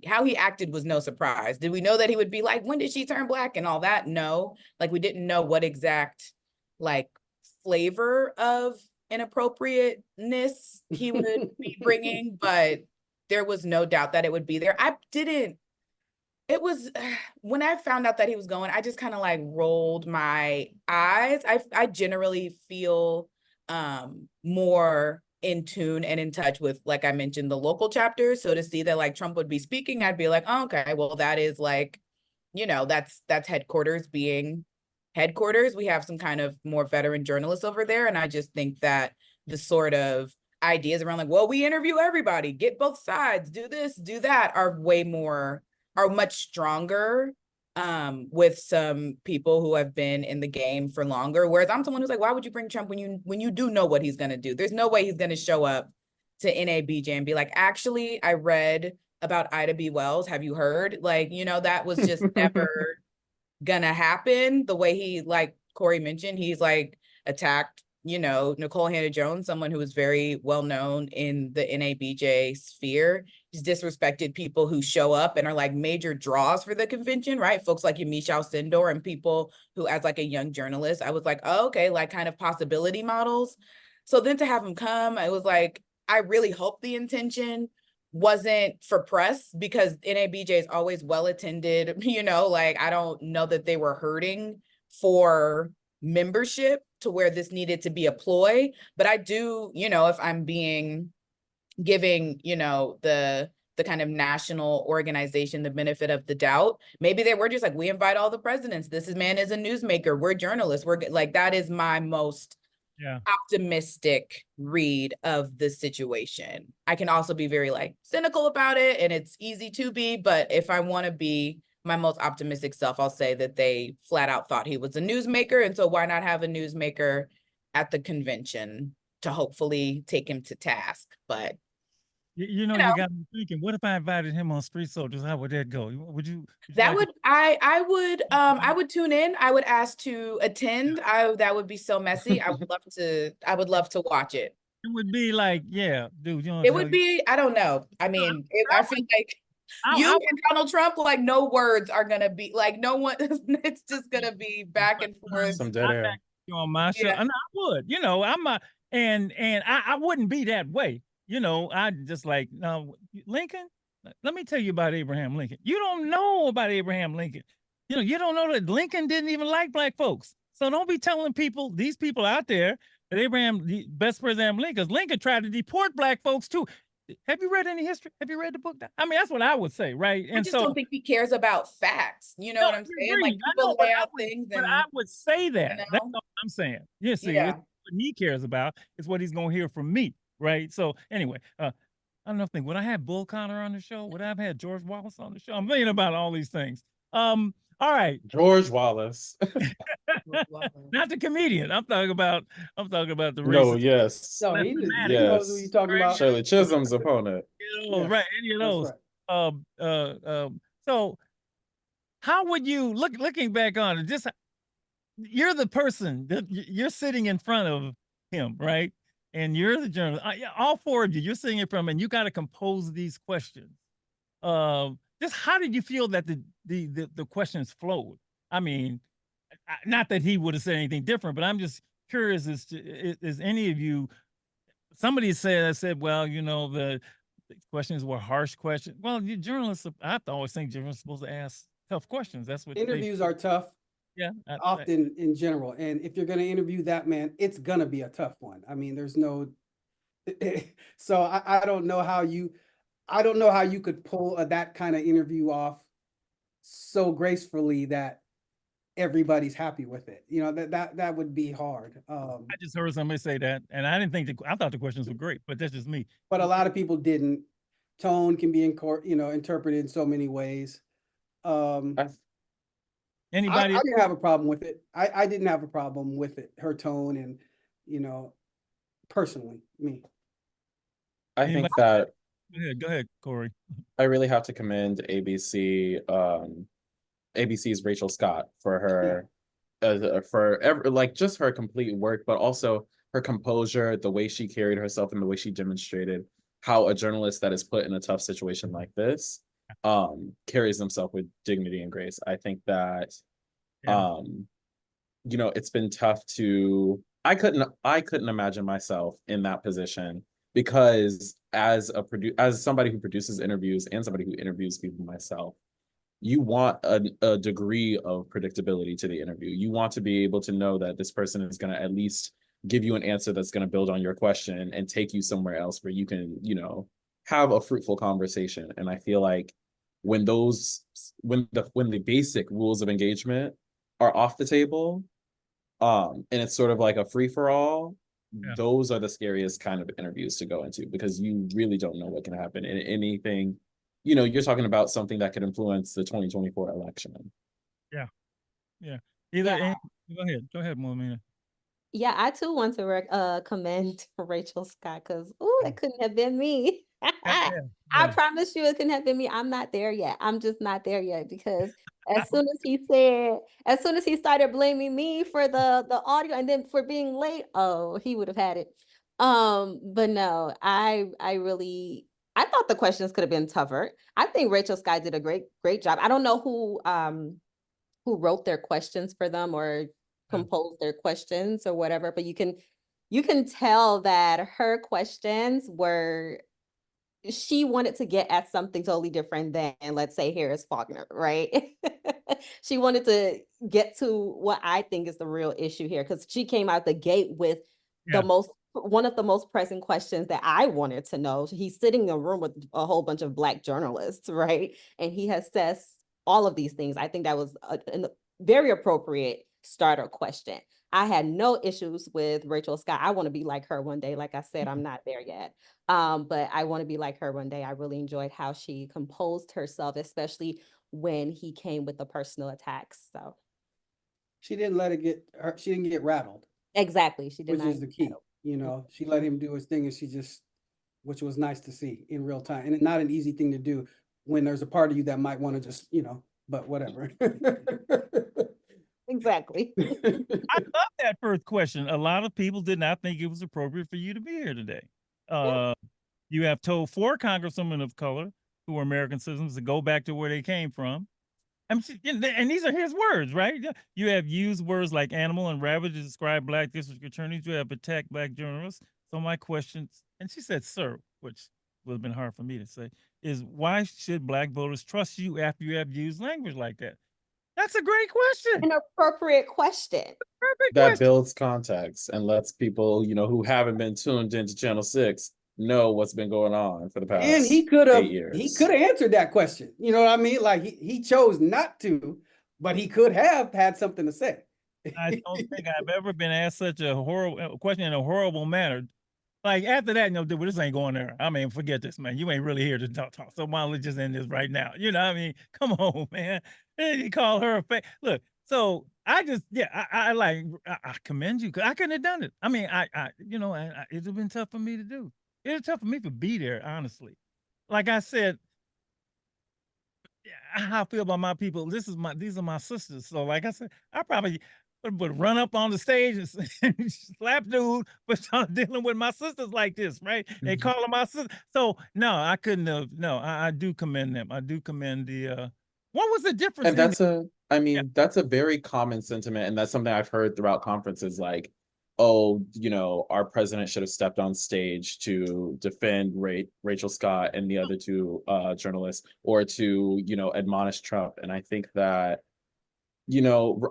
how he acted was no surprise. Did we know that he would be like, when did she turn Black and all that? No, like we didn't know what exact like flavor of inappropriateness he would be bringing, but there was no doubt that it would be there. It was when I found out that he was going, I just kind of like rolled my eyes. I generally feel more in tune and in touch with, like I mentioned, the local chapters. So to see that like Trump would be speaking, I'd be like, oh, okay, well, that is like, you know, that's headquarters being headquarters. We have some kind of more veteran journalists over there. And I just think that the sort of ideas around like, well, we interview everybody, get both sides, do this, do that, are much stronger with some people who have been in the game for longer. Whereas I'm someone who's like, why would you bring Trump when you do know what he's gonna do? There's no way he's gonna show up to NABJ and be like, actually, I read about Ida B. Wells. Have you heard? Like, you know, that was just never gonna happen. The way he, like Corey mentioned, he's like attacked, you know, Nicole Hannah-Jones, someone who is very well known in the NABJ sphere. He's disrespected people who show up and are like major draws for the convention, right? Folks like Yamiche Alcindor and people who, as like a young journalist, I was like, oh, okay, like kind of possibility models. So then to have him come, I was like, I really hope the intention wasn't for press, because NABJ is always well attended, you know, like I don't know that they were hurting for membership to where this needed to be a ploy. But I do, you know, if I'm giving, you know, the kind of national organization the benefit of the doubt, maybe they were just like, we invite all the presidents, man is a newsmaker, we're journalists, we're like, that is my most optimistic read of the situation. I can also be very like cynical about it, and it's easy to be, but if I want to be my most optimistic self, I'll say that they flat out thought he was a newsmaker. And so why not have a newsmaker at the convention to hopefully take him to task? But you know, you got me thinking, what if I invited him on Street Soldiers? How would that go? Would you that like would I would tune in. I would ask to attend. That would be so messy. I would love to watch it. It would be like, yeah, dude, you know, it would be, I don't know. I mean, I feel like and Donald Trump, like no words are gonna be like, no one, it's just gonna be back and forth. Some dead air. On my show, and I would, you know, and I wouldn't be that way. You know, I just like, no, Lincoln, let me tell you about Abraham Lincoln. You don't know about Abraham Lincoln. You know, you don't know that Lincoln didn't even like Black folks. So don't be telling people, these people out there, that Abraham, the best president Lincoln, because Lincoln tried to deport Black folks too. Have you read any history? Have you read the book? I mean, that's what I would say, right? And I just don't think he cares about facts. You know what I'm saying? Like people lay out things. But I would say that. You know? That's what I'm saying. You see, what he cares about is what he's going to hear from me. Right. So anyway, I don't know if would I have Bull Connor on the show? Would I have had George Wallace on the show? I'm thinking about all these things. All right. George Wallace. Not the comedian. I'm talking about the racist. No, yes. No, he knows who you're talking about. Shirley Chisholm's opponent. Right. Any of those. Right. So how would you looking back on it, just you're the person that you're sitting in front of him, right? And you're the journalist. All four of you, you're sitting in front of him, and you got to compose these questions. Just how did you feel that the questions flowed? I mean, not that he would have said anything different, but I'm just curious as to is any of you. Somebody said, well, you know, the questions were harsh questions. Well, you journalists, I always think journalists are supposed to ask tough questions. That's what interviews are tough. Yeah, often in general. And if you're going to interview that man, it's going to be a tough one. I mean, there's no, so I don't know how you could pull that kind of interview off so gracefully that everybody's happy with it. You know, that would be hard. I just heard somebody say that, and I didn't think I thought the questions were great, but that's just me. But a lot of people didn't. Tone can be interpreted in so many ways. Anybody? I didn't have a problem with it. I didn't have a problem with it. Her tone and, you know, personally, me. I think that. Go ahead, Corey. I really have to commend ABC, ABC's Rachel Scott for her like just her complete work, but also her composure, the way she carried herself, and the way she demonstrated how a journalist that is put in a tough situation like this carries themselves with dignity and grace. I think that it's been tough to I couldn't imagine myself in that position, because as somebody who produces interviews and somebody who interviews people myself, you want a degree of predictability to the interview. You want to be able to know that this person is going to at least give you an answer that's going to build on your question and take you somewhere else where you can, have a fruitful conversation. And I feel like when the basic rules of engagement are off the table, and it's sort of like a free-for-all, those are the scariest kind of interviews to go into, because you really don't know what can happen in anything. You're talking about something that could influence the 2024 election. Yeah. Go ahead, Williamena. Yeah, I too want to commend Rachel Scott, because it couldn't have been me. I promise you, it couldn't have been me. I'm not there yet. I'm just not there yet, because as soon as he started blaming me for the audio and then for being late, he would have had it. But no, I thought the questions could have been tougher. I think Rachel Scott did a great job. I don't know who wrote their questions for them or composed their questions or whatever, but you can tell that her questions she wanted to get at something totally different than, let's say, Harris Faulkner, right? She wanted to get to what I think is the real issue here, because she came out the gate with one of the most pressing questions that I wanted to know. He's sitting in a room with a whole bunch of Black journalists, right? And he has said all of these things. I think that was a very appropriate starter question. I had no issues with Rachel Scott. I want to be like her one day. Like I said, I'm not there yet. But I want to be like her one day. I really enjoyed how she composed herself, especially when he came with the personal attacks. So she didn't let it get her. She didn't get rattled. Exactly. She did, which is the key. She let him do his thing, and which was nice to see in real time, and not an easy thing to do when there's a part of you that might want to just, but whatever. Exactly. I love that first question. A lot of people did not think it was appropriate for you to be here today. You have told 4 congresswomen of color who are American citizens to go back to where they came from. And these are his words, right? You have used words like animal and rabbit to describe Black district attorneys. You have attacked Black journalists. So my questions, and she said, sir, which would have been hard for me to say, is why should Black voters trust you after you have used language like that? That's a great question. An appropriate question. That builds context and lets people, who haven't been tuned into Channel 6 know what's been going on for the past and he could have 8 years. He could have answered that question. You know what I mean? Like he chose not to, but he could have had something to say. I don't think I've ever been asked such a horrible question in a horrible manner. Like after that, this ain't going there. I mean, forget this, man. You ain't really here to talk. So why don't we just end this right now? I mean, come on, man. And you call her a fake. Look, so I just, I commend you, because I couldn't have done it. I mean, it would have been tough for me to do. It was tough for me to be there, honestly. Like I said, how I feel about my people. These are my sisters. So like I said, I probably would run up on the stage and slap dude for dealing with my sisters like this, right? They call them my sisters. So no, I couldn't have. No, I do commend them. I do commend the. What was the difference? And that's a very common sentiment, and that's something I've heard throughout conferences. Like, oh, our president should have stepped on stage to defend Rachel Scott and the other 2 journalists, or to admonish Trump. And I think that.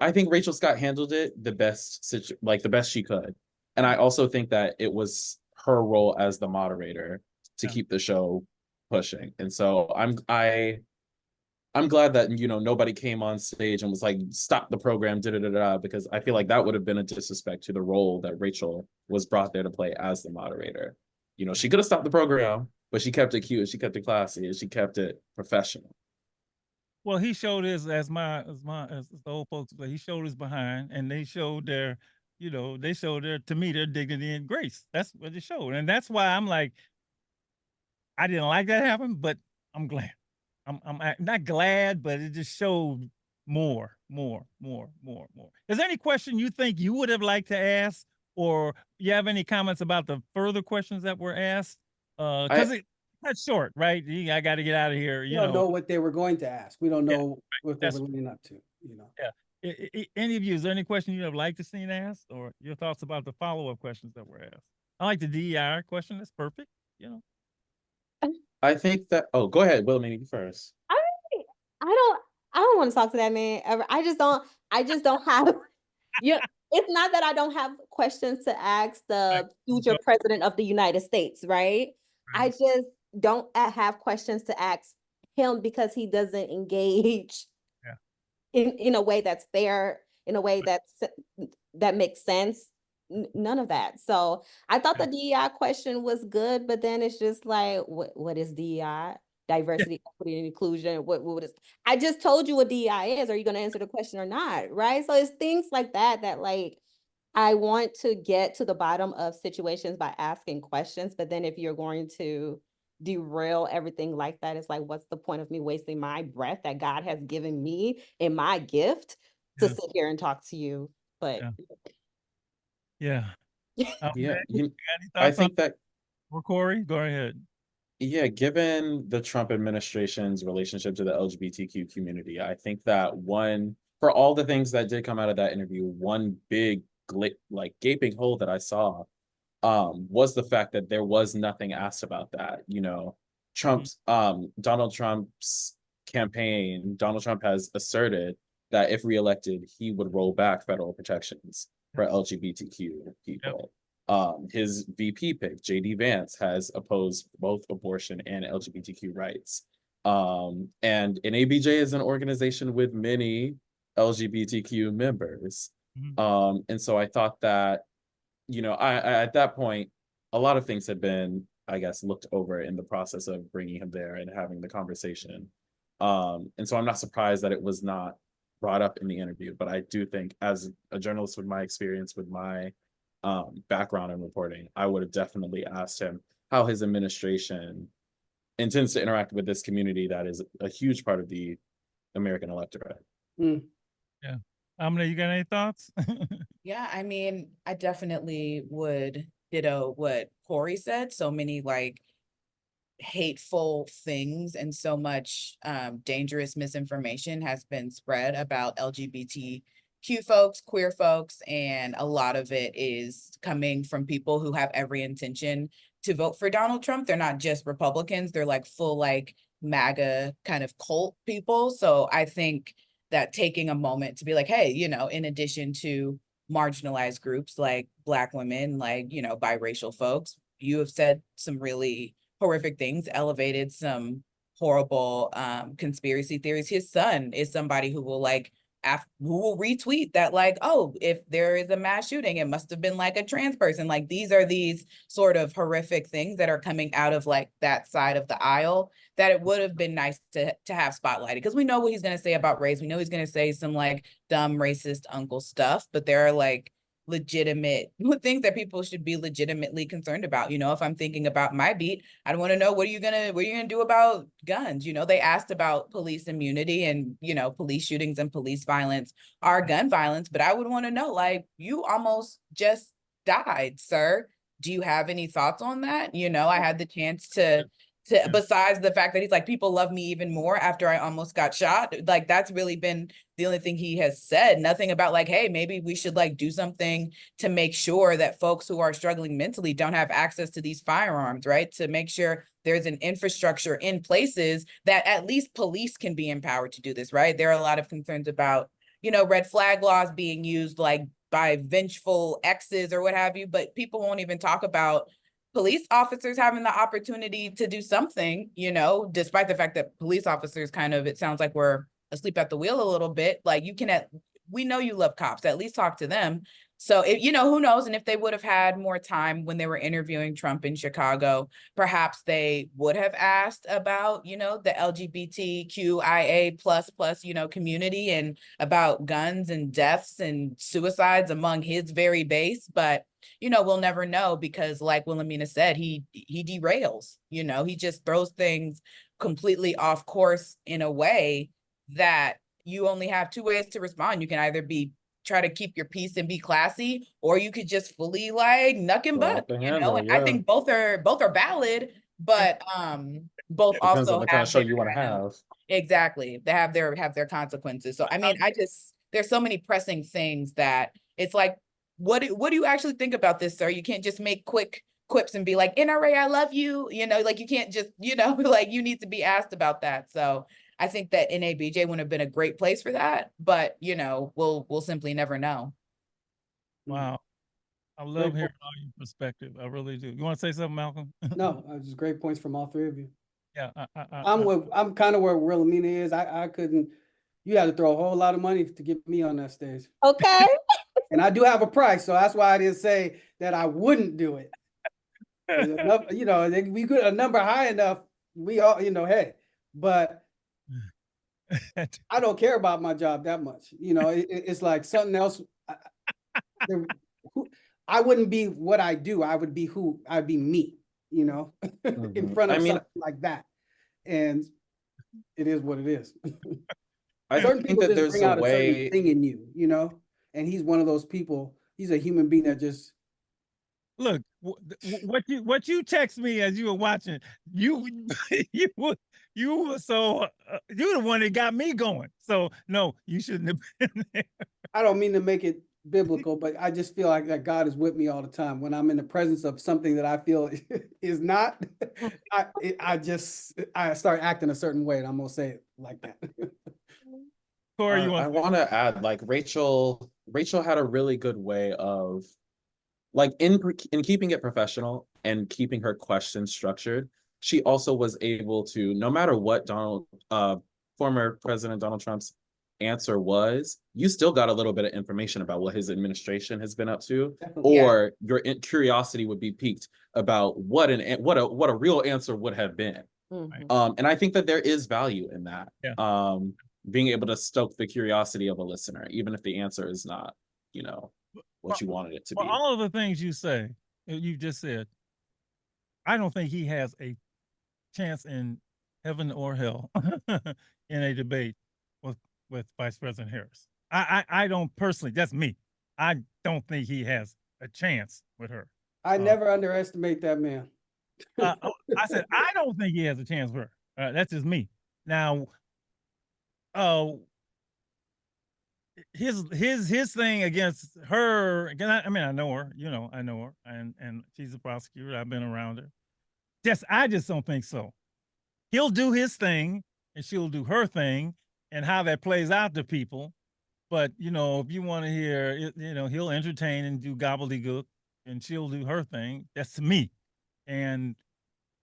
I think Rachel Scott handled it the best she could. And I also think that it was her role as the moderator to keep the show pushing. And so I'm glad that, nobody came on stage and was like, stop the program, because I feel like that would have been a disrespect to the role that Rachel was brought there to play as the moderator. She could have stopped the program, but she kept it cute, she kept it classy, and she kept it professional. Well, he showed as the old folks say, he showed his behind, and they showed their dignity and grace. That's what they showed. And that's why I'm like, I didn't like that happen, but I'm glad. I'm not glad, but it just showed more. Is there any question you think you would have liked to ask, or you have any comments about the further questions that were asked? Because that's short, right? I got to get out of here. We don't know what they were going to ask. We don't know what they were leading up to, Yeah. Any of you, is there any question you have liked to see asked, or your thoughts about the follow-up questions that were asked? I like the DEI question. That's perfect. I think that, go ahead, Williamena, you first. I don't want to talk to that man ever. I just don't have, it's not that I don't have questions to ask the future president of the United States, right? I just don't have questions to ask him because he doesn't engage in a way that's fair, in a way that makes sense. None of that. So I thought the DEI question was good, but then it's just like, what is DEI? Diversity, equity, and inclusion. What is? I just told you what DEI is. Are you going to answer the question or not? Right. So it's things like that like I want to get to the bottom of situations by asking questions. But then if you're going to derail everything like that, it's like, what's the point of me wasting my breath that God has given me in my gift to sit here and talk to you? But I think that. Or Corey, go ahead. Yeah, given the Trump administration's relationship to the LGBTQ community, I think that for all the things that did come out of that interview, one big gaping hole that I saw was the fact that there was nothing asked about that. Donald Trump's campaign, Donald Trump has asserted that if reelected, he would roll back federal protections for LGBTQ people. His VP pick, J.D. Vance, has opposed both abortion and LGBTQ rights. And NABJ is an organization with many LGBTQ members. And so I thought that, I at that point, a lot of things had been, I guess, looked over in the process of bringing him there and having the conversation. And so I'm not surprised that it was not brought up in the interview. But I do think, as a journalist with my experience, with my background in reporting, I would have definitely asked him how his administration intends to interact with this community that is a huge part of the American electorate. Yeah. Abene, you got any thoughts? Yeah, I mean, I definitely would ditto what Corey said. So many hateful things and so much dangerous misinformation has been spread about LGBTQ folks, queer folks, and a lot of it is coming from people who have every intention to vote for Donald Trump. They're not just Republicans, they're full MAGA kind of cult people. So I think that taking a moment to be like, hey, in addition to marginalized groups like Black women, biracial folks, you have said some really horrific things, elevated some horrible conspiracy theories. His son is somebody who will who will retweet that oh, if there is a mass shooting, it must have been a trans person. These are these sort of horrific things that are coming out of that side of the aisle that it would have been nice to have spotlighted, because we know what he's going to say about race. We know he's going to say some dumb racist uncle stuff, but there are legitimate things that people should be legitimately concerned about. If I'm thinking about my beat, I want to know, what are you gonna do about guns? They asked about police immunity, and police shootings and police violence are gun violence, but I would want to know, you almost just died, sir. Do you have any thoughts on that? I had the chance to besides the fact that he's people love me even more after I almost got shot. That's really been the only thing he has said. Nothing about hey, maybe we should do something to make sure that folks who are struggling mentally don't have access to these firearms, right? To make sure there's an infrastructure in places that at least police can be empowered to do this, right? There are a lot of concerns about, red flag laws being used by vengeful exes or what have you, but people won't even talk about police officers having the opportunity to do something, despite the fact that police officers it sounds like we're asleep at the wheel a little bit. We know you love cops, at least talk to them. So, who knows? And if they would have had more time when they were interviewing Trump in Chicago, perhaps they would have asked about, the LGBTQIA plus, community, and about guns and deaths and suicides among his very base. But, we'll never know, because like Williamena said, he derails, he just throws things completely off course in a way that, you only have two ways to respond. You can either try to keep your peace and be classy, or you could just fully like nuck and buck, you know? And I think both are valid, but both depends also on the kind of have show their you want to kind of- have. Exactly. They have their consequences. So I mean, there's so many pressing things that it's like, what do you actually think about this, sir? You can't just make quick quips and be like, NRA, I love you. You know, like you can't just, you know, like you need to be asked about that. So I think that NABJ would have been a great place for that, but you know, we'll simply never know. Wow. I love hearing all your perspective. I really do. You want to say something, Malcolm? No, just great points from all three of you. Yeah. I'm kind of where Williamena is. I couldn't, you had to throw a whole lot of money to get me on that stage. Okay. And I do have a price, so that's why I didn't say that I wouldn't do it. You know, we get a number high enough, we all, you know, hey, but I don't care about my job that much. You know, it's like something else. I wouldn't be what I do. I would be I'd be me, you know, in front of something like that. And it is what it is. I Certain think people that just there's bring a out a way. certain thing in you, you know, and he's one of those people. He's a human being that just. Look, what you text me as you were watching, you were so you're the one that got me going. So no, you shouldn't have been there. I don't mean to make it biblical, but I just feel like that God is with me all the time. When I'm in the presence of something that I feel is not, I start acting a certain way, and I'm gonna say it like that. Corey, I want to add, like Rachel had a really good way of, like in keeping it professional and keeping her questions structured. She also was able to, no matter what former President Donald Trump's answer was, you still got a little bit of information about what his administration has been up to, or your curiosity would be piqued about what a real answer would have been. And I think that there is value in that. Being able to stoke the curiosity of a listener, even if the answer is not, you know, what you wanted it to be. All of the things you just said, I don't think he has a chance in heaven or hell in a debate with Vice President Harris. I don't personally, that's me. I don't think he has a chance with her. I never underestimate that man. I said, I don't think he has a chance with her. That's just me. Now, his thing against her, again, I mean, I know her, you know, I know her, and she's a prosecutor. I've been around her. I just don't think so. He'll do his thing and she'll do her thing, and how that plays out to people. But, you know, if you want to hear, you know, he'll entertain and do gobbledygook, and she'll do her thing. That's to me. And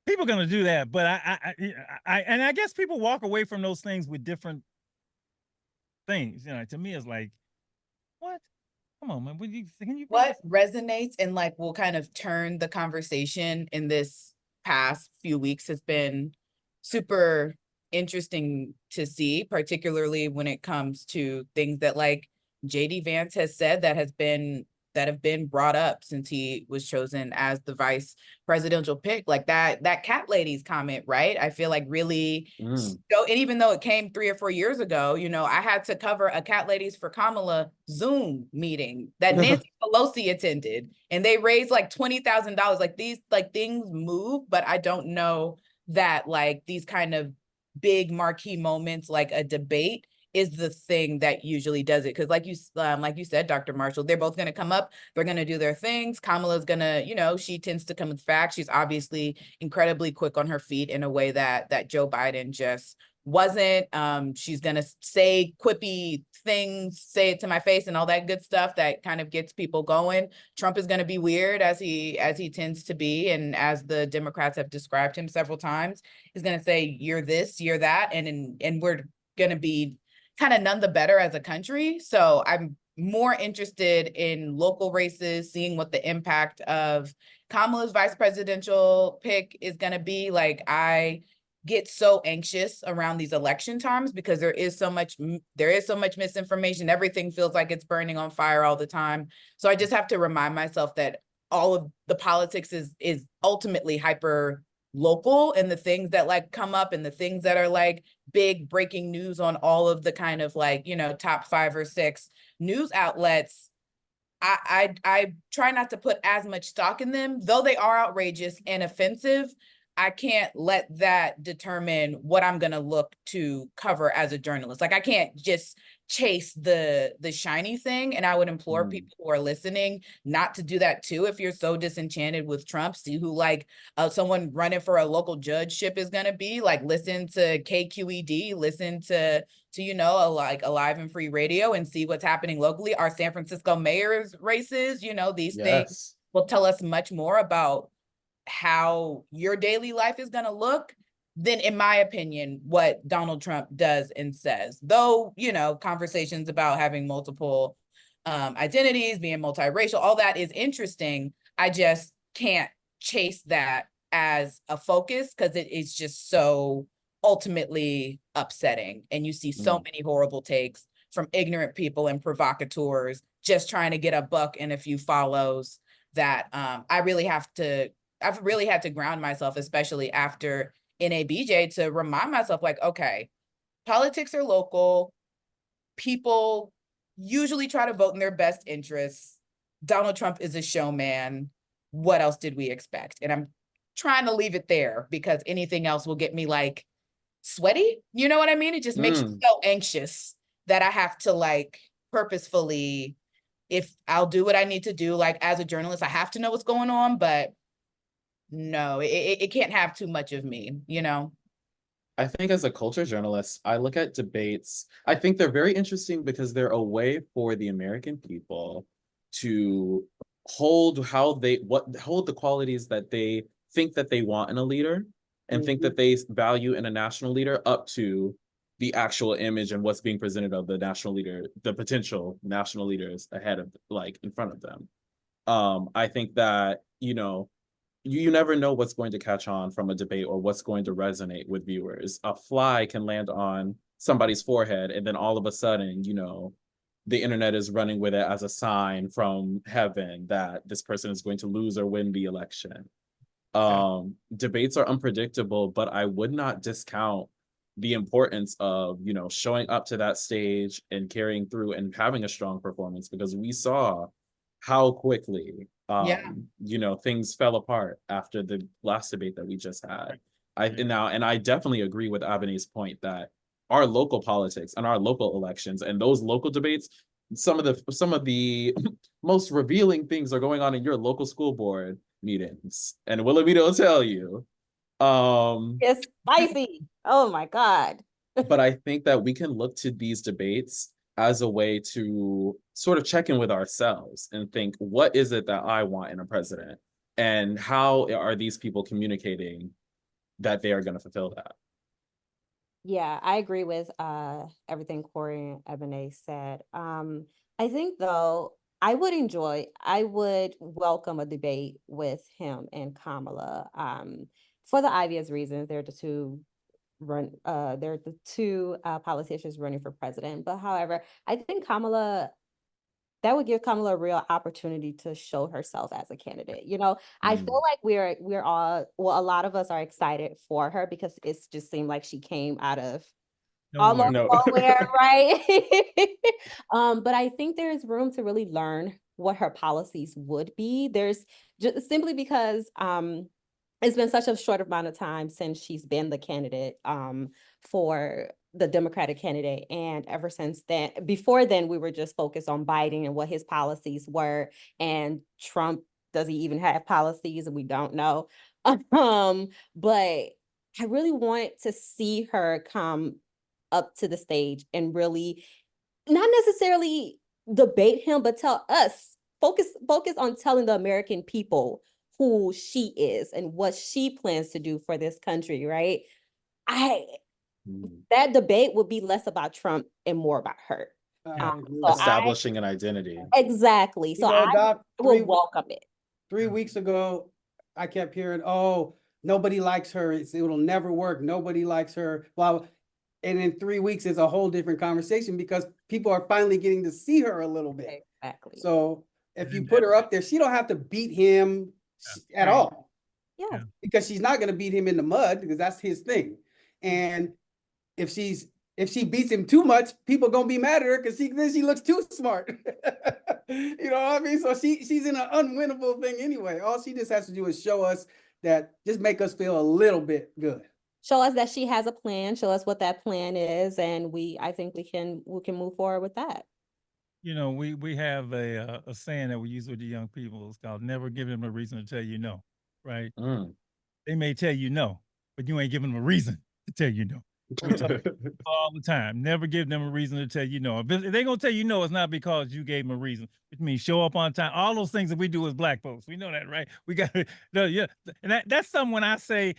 people are going to do that. But I guess people walk away from those things with different things. You know, to me, it's like, what? Come on, man. What resonates and like will kind of turn the conversation in this past few weeks has been super interesting to see, particularly when it comes to things that like JD Vance has said that have been brought up since he was chosen as the vice presidential pick, like that cat lady's comment, right? I feel like really, and even though it came 3 or 4 years ago, you know, I had to cover a Cat Ladies for Kamala Zoom meeting that Nancy Pelosi attended, and they raised like $20,000. Like these, like things move, but I don't know that like these kind of big marquee moments, like a debate, is the thing that usually does it. Because like you said, Dr. Marshall, they're both going to come up, they're going to do their things. Kamala's going to, you know, she tends to come with facts. She's obviously incredibly quick on her feet in a way that Joe Biden just wasn't. She's going to say quippy things, say it to my face and all that good stuff that kind of gets people going. Trump is going to be weird as he tends to be. And as the Democrats have described him several times, he's going to say, you're this, you're that. And we're going to be kind of none the better as a country. So I'm more interested in local races, seeing what the impact of Kamala's vice presidential pick is going to be. Like, I get so anxious around these election times because there is so much misinformation. Everything feels like it's burning on fire all the time. So I just have to remind myself that all of the politics is ultimately hyper local, and the things that like come up and the things that are like big breaking news on all of the kind of like, you know, top 5 or 6 news outlets, I try not to put as much stock in them, though they are outrageous and offensive. I can't let that determine what I'm going to look to cover as a journalist. Like I can't just chase the shiny thing. And I would implore people who are listening not to do that too. If you're so disenchanted with Trump, see who like someone running for a local judgeship is going to be, like listen to KQED, listen to you know, like Alive and Free Radio and see what's happening locally. Our San Francisco mayor's races, you know, these things will tell us much more about how your daily life is going to look than, in my opinion, what Donald Trump does and says. Though, you know, conversations about having multiple identities, being multiracial, all that is interesting. I just can't chase that as a focus because it is just so ultimately upsetting. And you see so many horrible takes from ignorant people and provocateurs just trying to get a buck and a few follows that I've really had to ground myself, especially after NABJ, to remind myself like, okay, politics are local. People usually try to vote in their best interests. Donald Trump is a showman. What else did we expect? And I'm trying to leave it there because anything else will get me like sweaty. You know what I mean? It just makes you so anxious that I have to like purposefully, if I'll do what I need to do, like as a journalist, I have to know what's going on, but no, it can't have too much of me, you know? I think as a culture journalist, I look at debates. I think they're very interesting because they're a way for the American people to hold the qualities that they think that they want in a leader and think that they value in a national leader up to the actual image and what's being presented of the national leader, the potential national leaders ahead of, like, in front of them. I think that, you know, you never know what's going to catch on from a debate or what's going to resonate with viewers. A fly can land on somebody's forehead and then all of a sudden, you know, the internet is running with it as a sign from heaven that this person is going to lose or win the election. Debates are unpredictable, but I would not discount the importance of, you know, showing up to that stage and carrying through and having a strong performance, because we saw how quickly you know, things fell apart after the last debate that we just had. And I definitely agree with Abene's point that our local politics and our local elections and those local debates, some of the most revealing things are going on in your local school board meetings. And Williamena will tell you. It's spicy. Oh my God. But I think that we can look to these debates as a way to sort of check in with ourselves and think, what is it that I want in a president? And how are these people communicating that they are going to fulfill that? Yeah, I agree with everything Corey and Abene said. I think though, I would welcome a debate with him and Kamala for the obvious reasons. They're the two politicians running for president. But however, I think that would give Kamala a real opportunity to show herself as a candidate. You know, I feel like we're all, well, a lot of us are excited for her because it's just seemed like she came out of almost nowhere, right? But I think there's room to really learn what her policies would be. There's just simply because it's been such a short amount of time since she's been the candidate for the Democratic candidate. And ever since then, before then, we were just focused on Biden and what his policies were. And Trump, does he even have policies? And we don't know. But I really want to see her come up to the stage and really not necessarily debate him, but tell us, focus on telling the American people who she is and what she plans to do for this country, right? That debate would be less about Trump and more about her. Establishing an identity. Exactly. So I will welcome it. 3 weeks ago, I kept hearing, oh, nobody likes her. It'll never work. Nobody likes her. Well, and in 3 weeks, it's a whole different conversation because people are finally getting to see her a little bit. Exactly. So if you put her up there, she don't have to beat him at all. Yeah. Because she's not going to beat him in the mud because that's his thing. And if she beats him too much, people gonna be mad at her because she looks too smart. You know what I mean? So she's in an unwinnable thing anyway. All she just has to do is show us that, just make us feel a little bit good. Show us that she has a plan, show us what that plan is, and I think we can move forward with that. You know, we have a saying that we use with the young people. It's called never give them a reason to tell you no, right? They may tell you no, but you ain't giving them a reason to tell you no. We talk all the time. Never give them a reason to tell you no. If they're gonna tell you no, it's not because you gave them a reason. It means show up on time. All those things that we do as Black folks, we know that, right? We got yeah, and that's something when I say,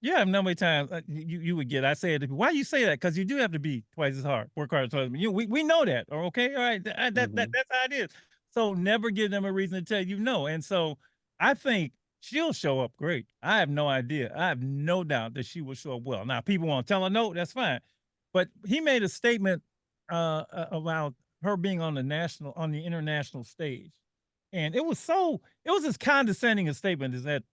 yeah, a number of times you would get. I say it. Why you say that? Because you do have to be twice as hard, work hard twice. We know that. Okay, all right. That's how it is. So never give them a reason to tell you no. And so I think she'll show up great. I have no idea. I have no doubt that she will show up well. Now, people want to tell her no, that's fine. But he made a statement about her being on the international stage. And it was as condescending a statement as that,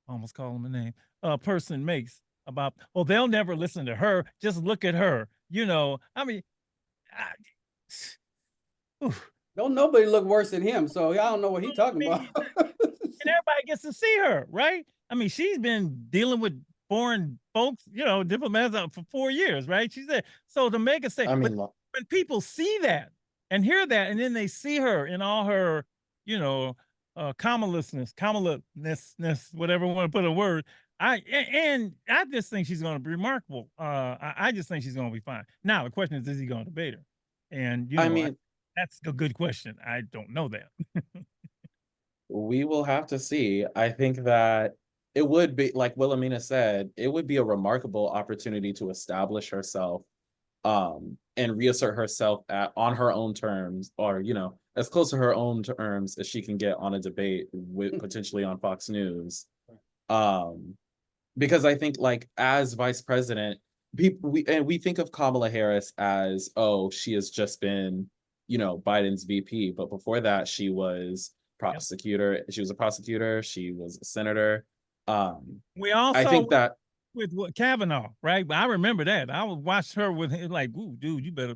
almost call him a name, person makes about, oh, they'll never listen to her. Just look at her. You know, I mean, don't nobody look worse than him. So I don't know what he's talking about. And everybody gets to see her, right? I mean, she's been dealing with foreign folks, you know, diplomats for 4 years, right? She's there. So to make a statement, when people see that and hear that, and then they see her in all her, you know, Kamala-ness, whatever you want to put a word. I just think she's going to be remarkable. I just think she's going to be fine. Now the question is he going to debate her? And you know, that's a good question. I don't know that. We will have to see. I think that it would be, like Williamena said, it would be a remarkable opportunity to establish herself and reassert herself on her own terms, or, you know, as close to her own terms as she can get on a debate with potentially on Fox News. Because I think, like, as vice president, we think of Kamala Harris as, oh, she has just been, you know, Biden's VP, but before that she was prosecutor. Yep. She was a prosecutor. She was a senator. We also, I think that with Kavanaugh, right? I remember that. I would watch her with him like, ooh, dude, you better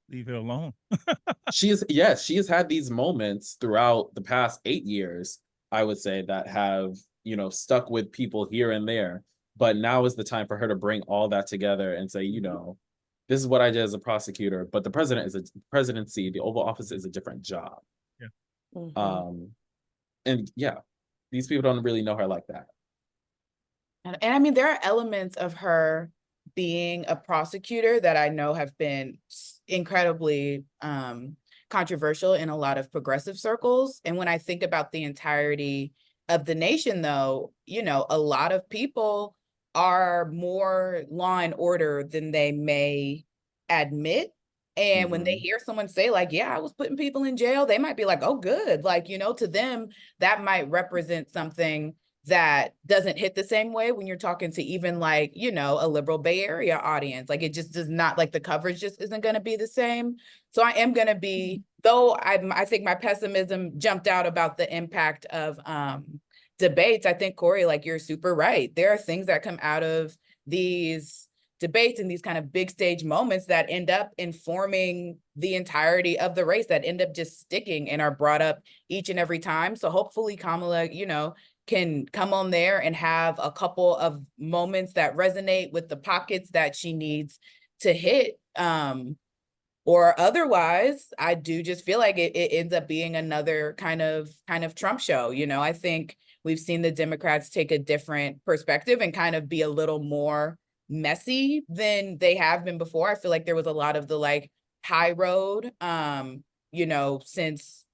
leave her alone. she has had these moments throughout the past 8 years, I would say, that have, you know, stuck with people here and there. But now is the time for her to bring all that together and say, you know, this is what I did as a prosecutor, but the presidency, the Oval Office is a different job. Yeah. And yeah, these people don't really know her like that. And I mean, there are elements of her being a prosecutor that I know have been incredibly controversial in a lot of progressive circles. And when I think about the entirety of the nation, though, you know, a lot of people are more law and order than they may admit. And when they hear someone say, like, yeah, I was putting people in jail, they might be like, oh, good. Like, you know, to them, that might represent something that doesn't hit the same way when you're talking to even, like, you know, a liberal Bay Area audience. Like, it just does not, like, the coverage just isn't going to be the same. So I am going to be, though I think my pessimism jumped out about the impact of debates. I think, Corey, like, you're super right. There are things that come out of these debates and these kind of big stage moments that end up informing the entirety of the race, that end up just sticking and are brought up each and every time. So hopefully Kamala, you know, can come on there and have a couple of moments that resonate with the pockets that she needs to hit. Or otherwise, I do just feel like it ends up being another kind of Trump show. You know, I think we've seen the Democrats take a different perspective and kind of be a little more messy than they have been before. I feel like there was a lot of the, like, high road, you know, since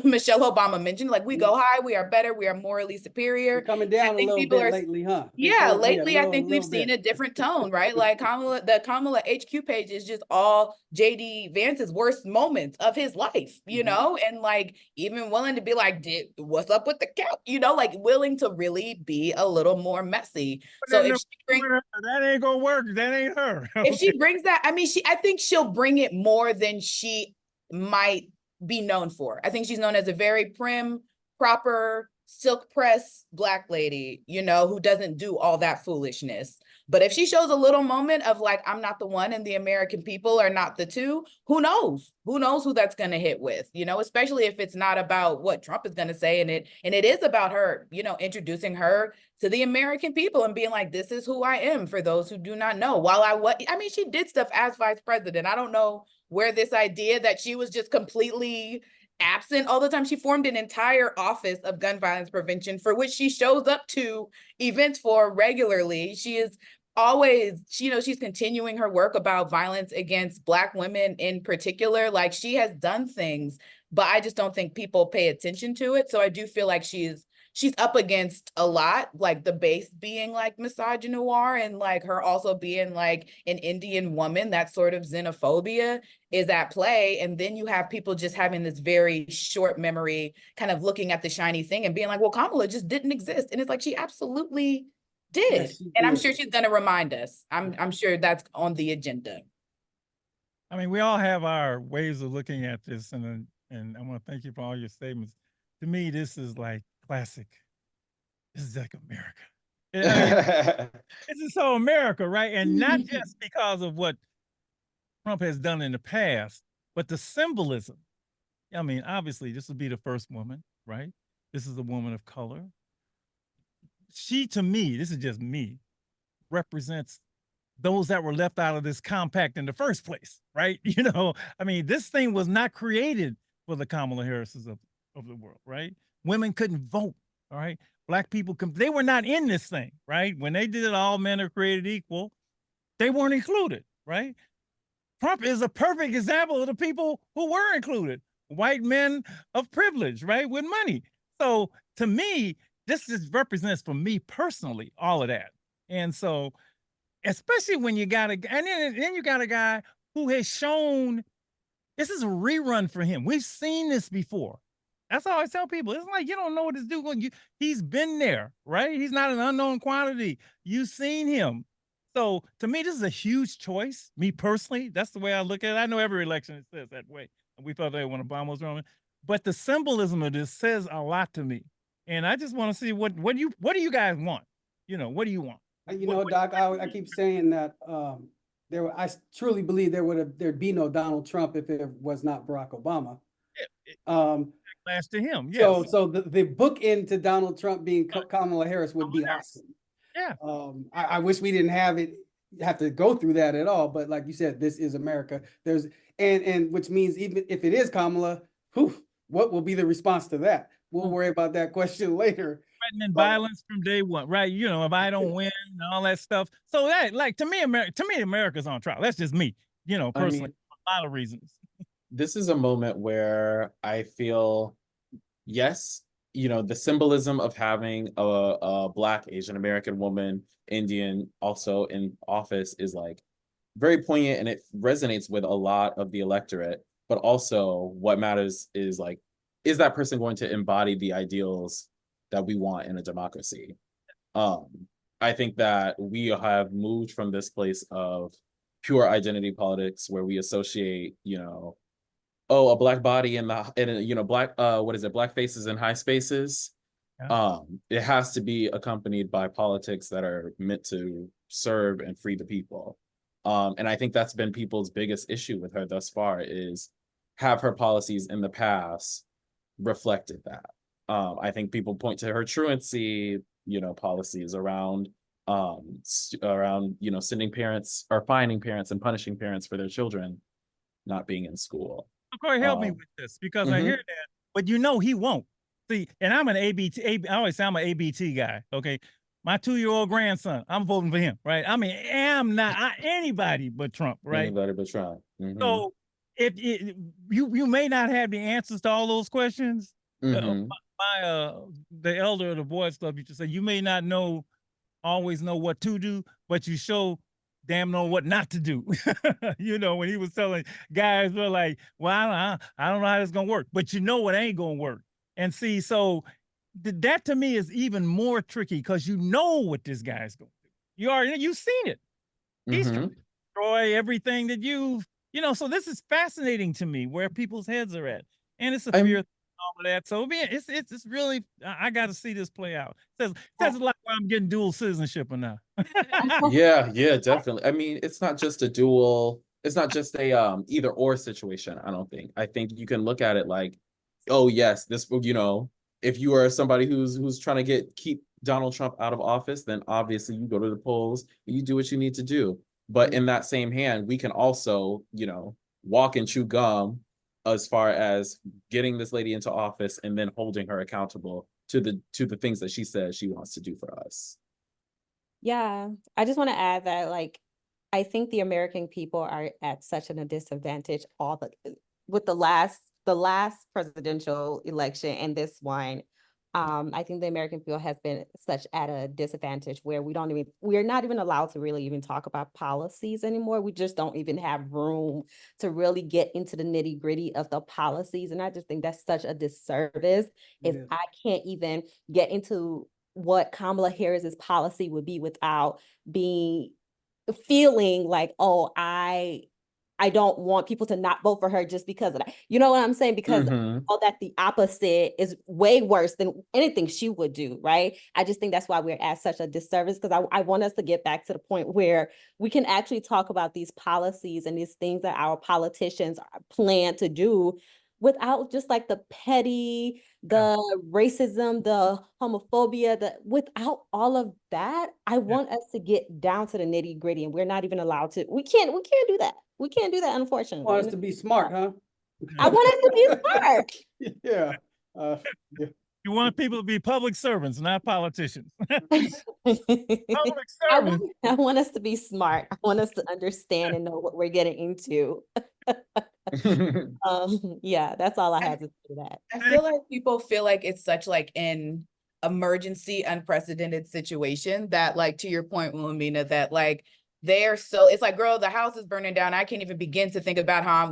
Michelle Obama mentioned, like, we go high, we are better, we are morally superior. We're coming down a little bit lately, huh? Yeah, lately I think we've seen a different tone, right? Like the Kamala HQ page is just all JD Vance's worst moments of his life, you know, and, like, even willing to be like, what's up with the count? You know, like, willing to really be a little more messy. So if she brings, that ain't gonna work. That ain't her. If she brings that, I mean, I think she'll bring it more than she might be known for. I think she's known as a very prim, proper silk press Black lady, you know, who doesn't do all that foolishness. But if she shows a little moment of like, I'm not the one and the American people are not the two, who knows? Who knows who that's going to hit with, you know, especially if it's not about what Trump is going to say. And it is about her, you know, introducing her to the American people and being like, this is who I am for those who do not know. I mean, she did stuff as vice president. I don't know where this idea that she was just completely absent all the time. She formed an entire office of gun violence prevention for which she shows up to events for regularly. She is always, you know, she's continuing her work about violence against Black women in particular. Like, she has done things, but I just don't think people pay attention to it. So I do feel like she's up against a lot, like the base being like misogynoir and like her also being like an Indian woman. That sort of xenophobia is at play. And then you have people just having this very short memory, kind of looking at the shiny thing and being like, well, Kamala just didn't exist. And it's like, she absolutely did. Yes, and I'm sure she's going to remind us. I'm sure that's on the agenda. I mean, we all have our ways of looking at this, and I want to thank you for all your statements. To me, this is like classic. This is like America. I mean, this is so America, right? And not just because of what Trump has done in the past, but the symbolism. I mean, obviously, this will be the first woman, right? This is a woman of color. She, to me, this is just me, represents those that were left out of this compact in the first place, right? You know, I mean, this thing was not created for the Kamala Harrises of the world, right? Women couldn't vote, all right? Black people, they were not in this thing, right? When they did it, all men are created equal, they weren't included, right? Trump is a perfect example of the people who were included, white men of privilege, right, with money. So to me, this just represents, for me personally, all of that. And so, especially when you got then you got a guy who has shown, this is a rerun for him. We've seen this before. That's how I tell people. It's like, you don't know what this dude going. He's been there, right? He's not an unknown quantity. You've seen him. So to me, this is a huge choice. Me personally, that's the way I look at it. I know every election it says that way. And we thought that when Obama was running, but the symbolism of this says a lot to me. And I just want to see what do you guys want? You know, what do you want? You know, Doc, I keep saying that I truly believe there'd be no Donald Trump if it was not Barack Obama. Last to him, yes. So the bookend to Donald Trump being Kamala Harris would be awesome. Yeah. I wish we didn't have to go through that at all. But like you said, this is America. And which means even if it is Kamala, what will be the response to that? We'll worry about that question later. Threatening violence from day one, right? You know, if I don't win and all that stuff. So that, like, to me, America's on trial. That's just me, you know, personally, for a lot of reasons. This is a moment where I feel, yes, you know, the symbolism of having a Black Asian American woman, Indian, also in office is like very poignant, and it resonates with a lot of the electorate. But also what matters is like, is that person going to embody the ideals that we want in a democracy? I think that we have moved from this place of pure identity politics where we associate, you know, a Black body in you know, Black, Black faces in high spaces. Yeah. It has to be accompanied by politics that are meant to serve and free the people. And I think that's been people's biggest issue with her thus far, is have her policies in the past reflected that. I think people point to her truancy, you know, policies around, you know, sending parents or fining parents and punishing parents for their children not being in school. Corey, help me with this, because I hear that, but you know he won't. See, and I'm an ABT. I always say I'm an ABT guy. Okay, my 2-year-old grandson, I'm voting for him, right? I mean, I'm not anybody but Trump, right? Anybody but Trump. So if you may not have the answers to all those questions. The elder of the Boys Club used to say, you may not always know what to do, but you damn know what not to do. You know, when he was telling guys were like, well, I don't know how this is gonna work, but you know what ain't gonna work. And see, so that to me is even more tricky, because you know what this guy's gonna do. You've seen it. He's trying to destroy everything that you know, so this is fascinating to me, where people's heads are at. And it's a fear that. So man, it's really I got to see this play out. Says a lot why I'm getting dual citizenship now. Yeah, definitely. I mean, it's not just a dual, it's not just a either or situation, I don't think. I think you can look at it like, oh yes, this, if you are somebody who's trying to keep Donald Trump out of office, then obviously you go to the polls, you do what you need to do. But in that same hand, we can also, walk and chew gum as far as getting this lady into office and then holding her accountable to the things that she says she wants to do for us. Yeah, I just want to add that, like, I think the American people are at such a disadvantage with the last presidential election and this one. I think the American people has been such at a disadvantage where we're not even allowed to really even talk about policies anymore. We just don't even have room to really get into the nitty-gritty of the policies. And I just think that's such a disservice if I can't even get into what Kamala Harris's policy would be without feeling like, oh, I don't want people to not vote for her just because of that. You know what I'm saying? Because all that the opposite is way worse than anything she would do, right? I just think that's why we're at such a disservice, because I want us to get back to the point where we can actually talk about these policies and these things that our politicians plan to do without just like the petty, the racism, the homophobia, without all of that. I want us to get down to the nitty gritty, and we're not even allowed to. We can't do that. We can't do that, unfortunately. Want us to be smart, huh? I want us to be smart. Yeah. Yeah. You want people to be public servants, not politicians. I want us to be smart. I want us to understand and know what we're getting into. Yeah, that's all I had to say to that. I feel like people feel like it's such like an emergency, unprecedented situation that, like, to your point, Williamena, that like it's like, girl, the house is burning down. I can't even begin to think about how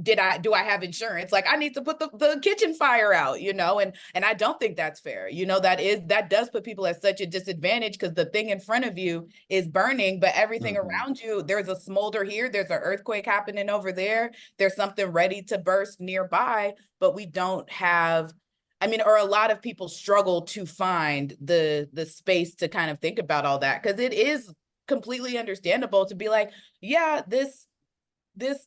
do I have insurance? Like, I need to put the kitchen fire out, and I don't think that's fair. That does put people at such a disadvantage because the thing in front of you is burning, but everything around you, there's a smolder here, there's an earthquake happening over there, there's something ready to burst nearby, but we don't have, or a lot of people struggle to find the space to kind of think about all that, because it is completely understandable to be like, yeah, this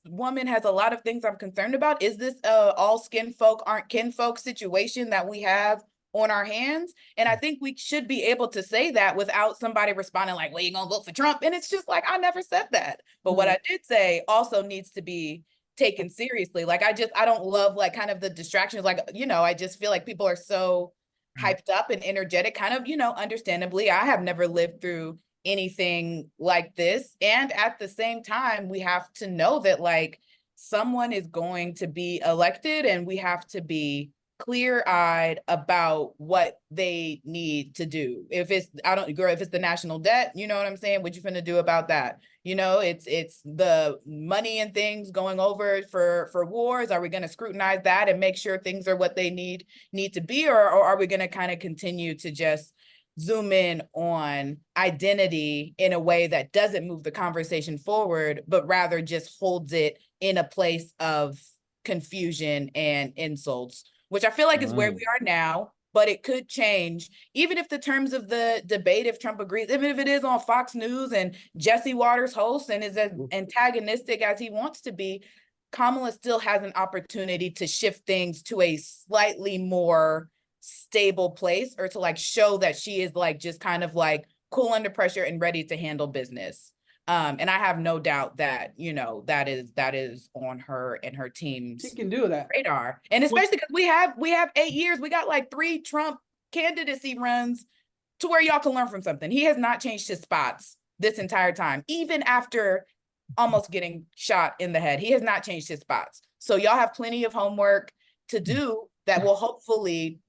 woman has a lot of things I'm concerned about. Is this all skin folk aren't kinfolk situation that we have on our hands? And I think we should be able to say that without somebody responding like, well, you gonna vote for Trump? And it's just like, I never said that. But what I did say also needs to be taken seriously. Like, I don't love like kind of the distractions. Like, I just feel like people are so hyped up and energetic, kind of, understandably. I have never lived through anything like this. And at the same time, we have to know that like someone is going to be elected, and we have to be clear-eyed about what they need to do. If it's the national debt, you know what I'm saying? What you finna do about that? It's the money and things going over for wars. Are we going to scrutinize that and make sure things are what they need to be? Or are we going to kind of continue to just zoom in on identity in a way that doesn't move the conversation forward, but rather just holds it in a place of confusion and insults, which I feel like is where we are now, but it could change. Even if the terms of the debate, if Trump agrees, even if it is on Fox News and Jesse Waters hosts and is as antagonistic as he wants to be, Kamala still has an opportunity to shift things to a slightly more stable place, or to like show that she is like just kind of like cool under pressure and ready to handle business. And I have no doubt that that is on her and her team's she can do that radar. And especially because we have 8 years, we got like 3 Trump candidacy runs to where y'all can learn from something. He has not changed his spots this entire time, even after almost getting shot in the head. He has not changed his spots. So y'all have plenty of homework to do that will hopefully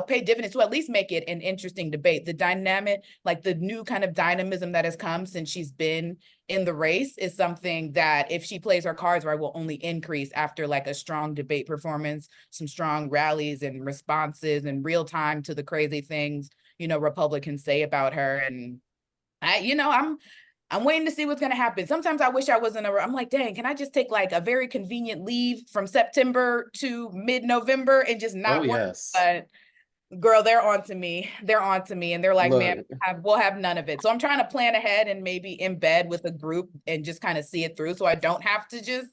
pay dividends, to at least make it an interesting debate. The dynamic, like the new kind of dynamism that has come since she's been in the race, is something that if she plays her cards right, will only increase after like a strong debate performance, some strong rallies and responses in real time to the crazy things, Republicans say about her. And I'm waiting to see what's going to happen. Sometimes I wish I wasn't I'm like, dang, can I just take like a very convenient leave from September to mid-November and just not work? Yes. But girl, they're on to me. They're on to me. And they're like, man, Look. we'll have none of it. So I'm trying to plan ahead and maybe embed with a group and just kind of see it through so I don't have to just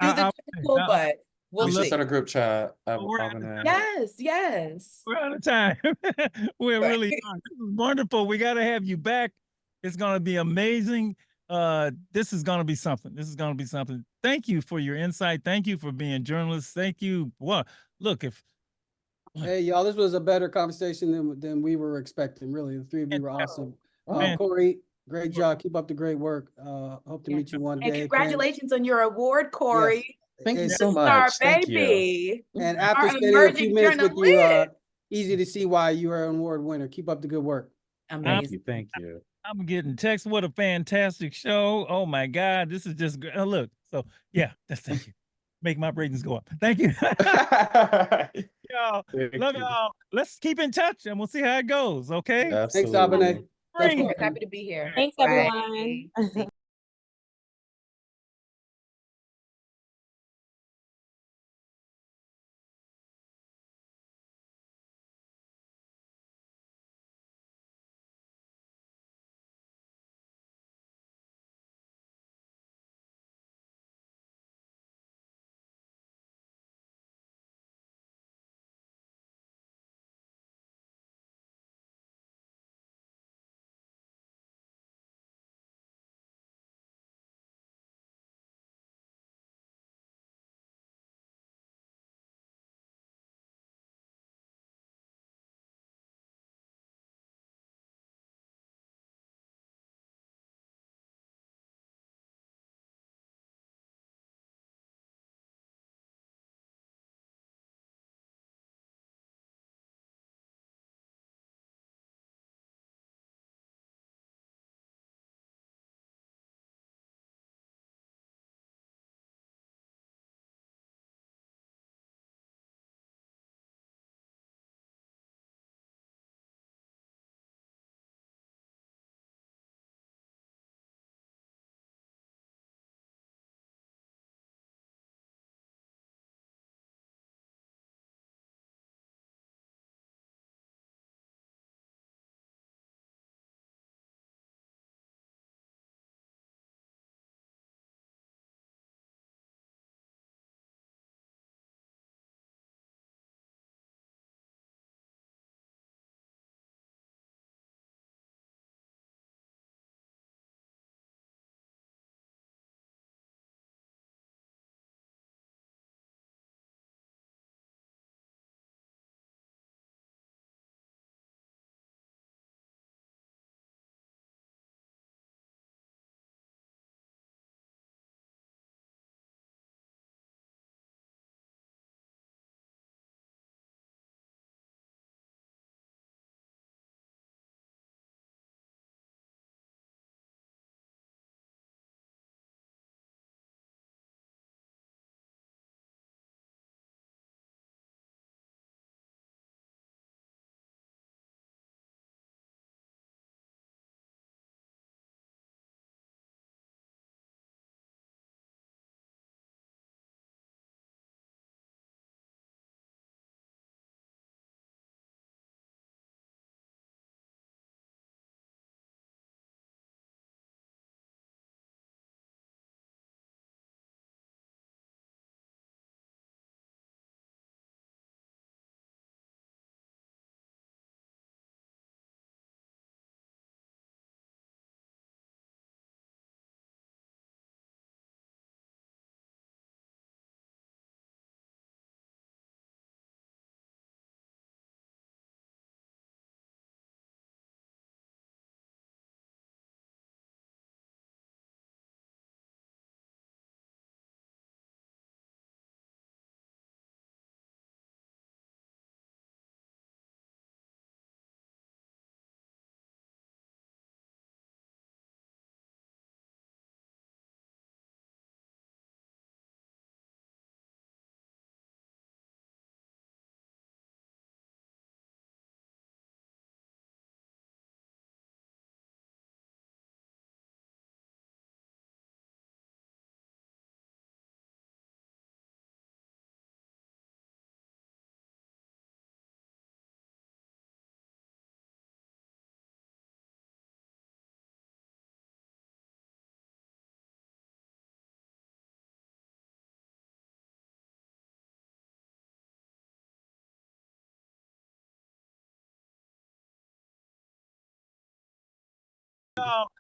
do the typical, but we'll We see. should start a group chat. Yes, yes. We're out of time. We're really on. This is wonderful. We got to have you back. It's going to be amazing. This is going to be something. This is going to be something. Thank you for your insight. Thank you for being journalists. Thank you. Well, look, hey, y'all, this was a better conversation than we were expecting. Really, the three of you were awesome. Corey, great job. Keep up the great work. Hope to meet you one day. And congratulations on your award, Corey. Yes. Thank you It's so much. Our Thank baby. you. And after Our spending a few emerging minutes with you, journalist. easy to see why you are an award winner. Keep up the good work. Amazing. Thank you. I'm getting texts. What a fantastic show. Oh my God. This is just great. Oh, look. So yeah, thank you. Make my ratings go up. Thank you. Y'all, love y'all. Let's keep in touch and we'll see how it goes. Okay. Thanks, Abene. Happy to be here. Thanks, everyone.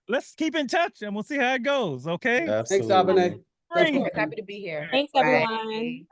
let's keep in touch and we'll see how it goes. Okay. Thanks, Abene. Of course, happy to be here. Thanks, Bye. everyone.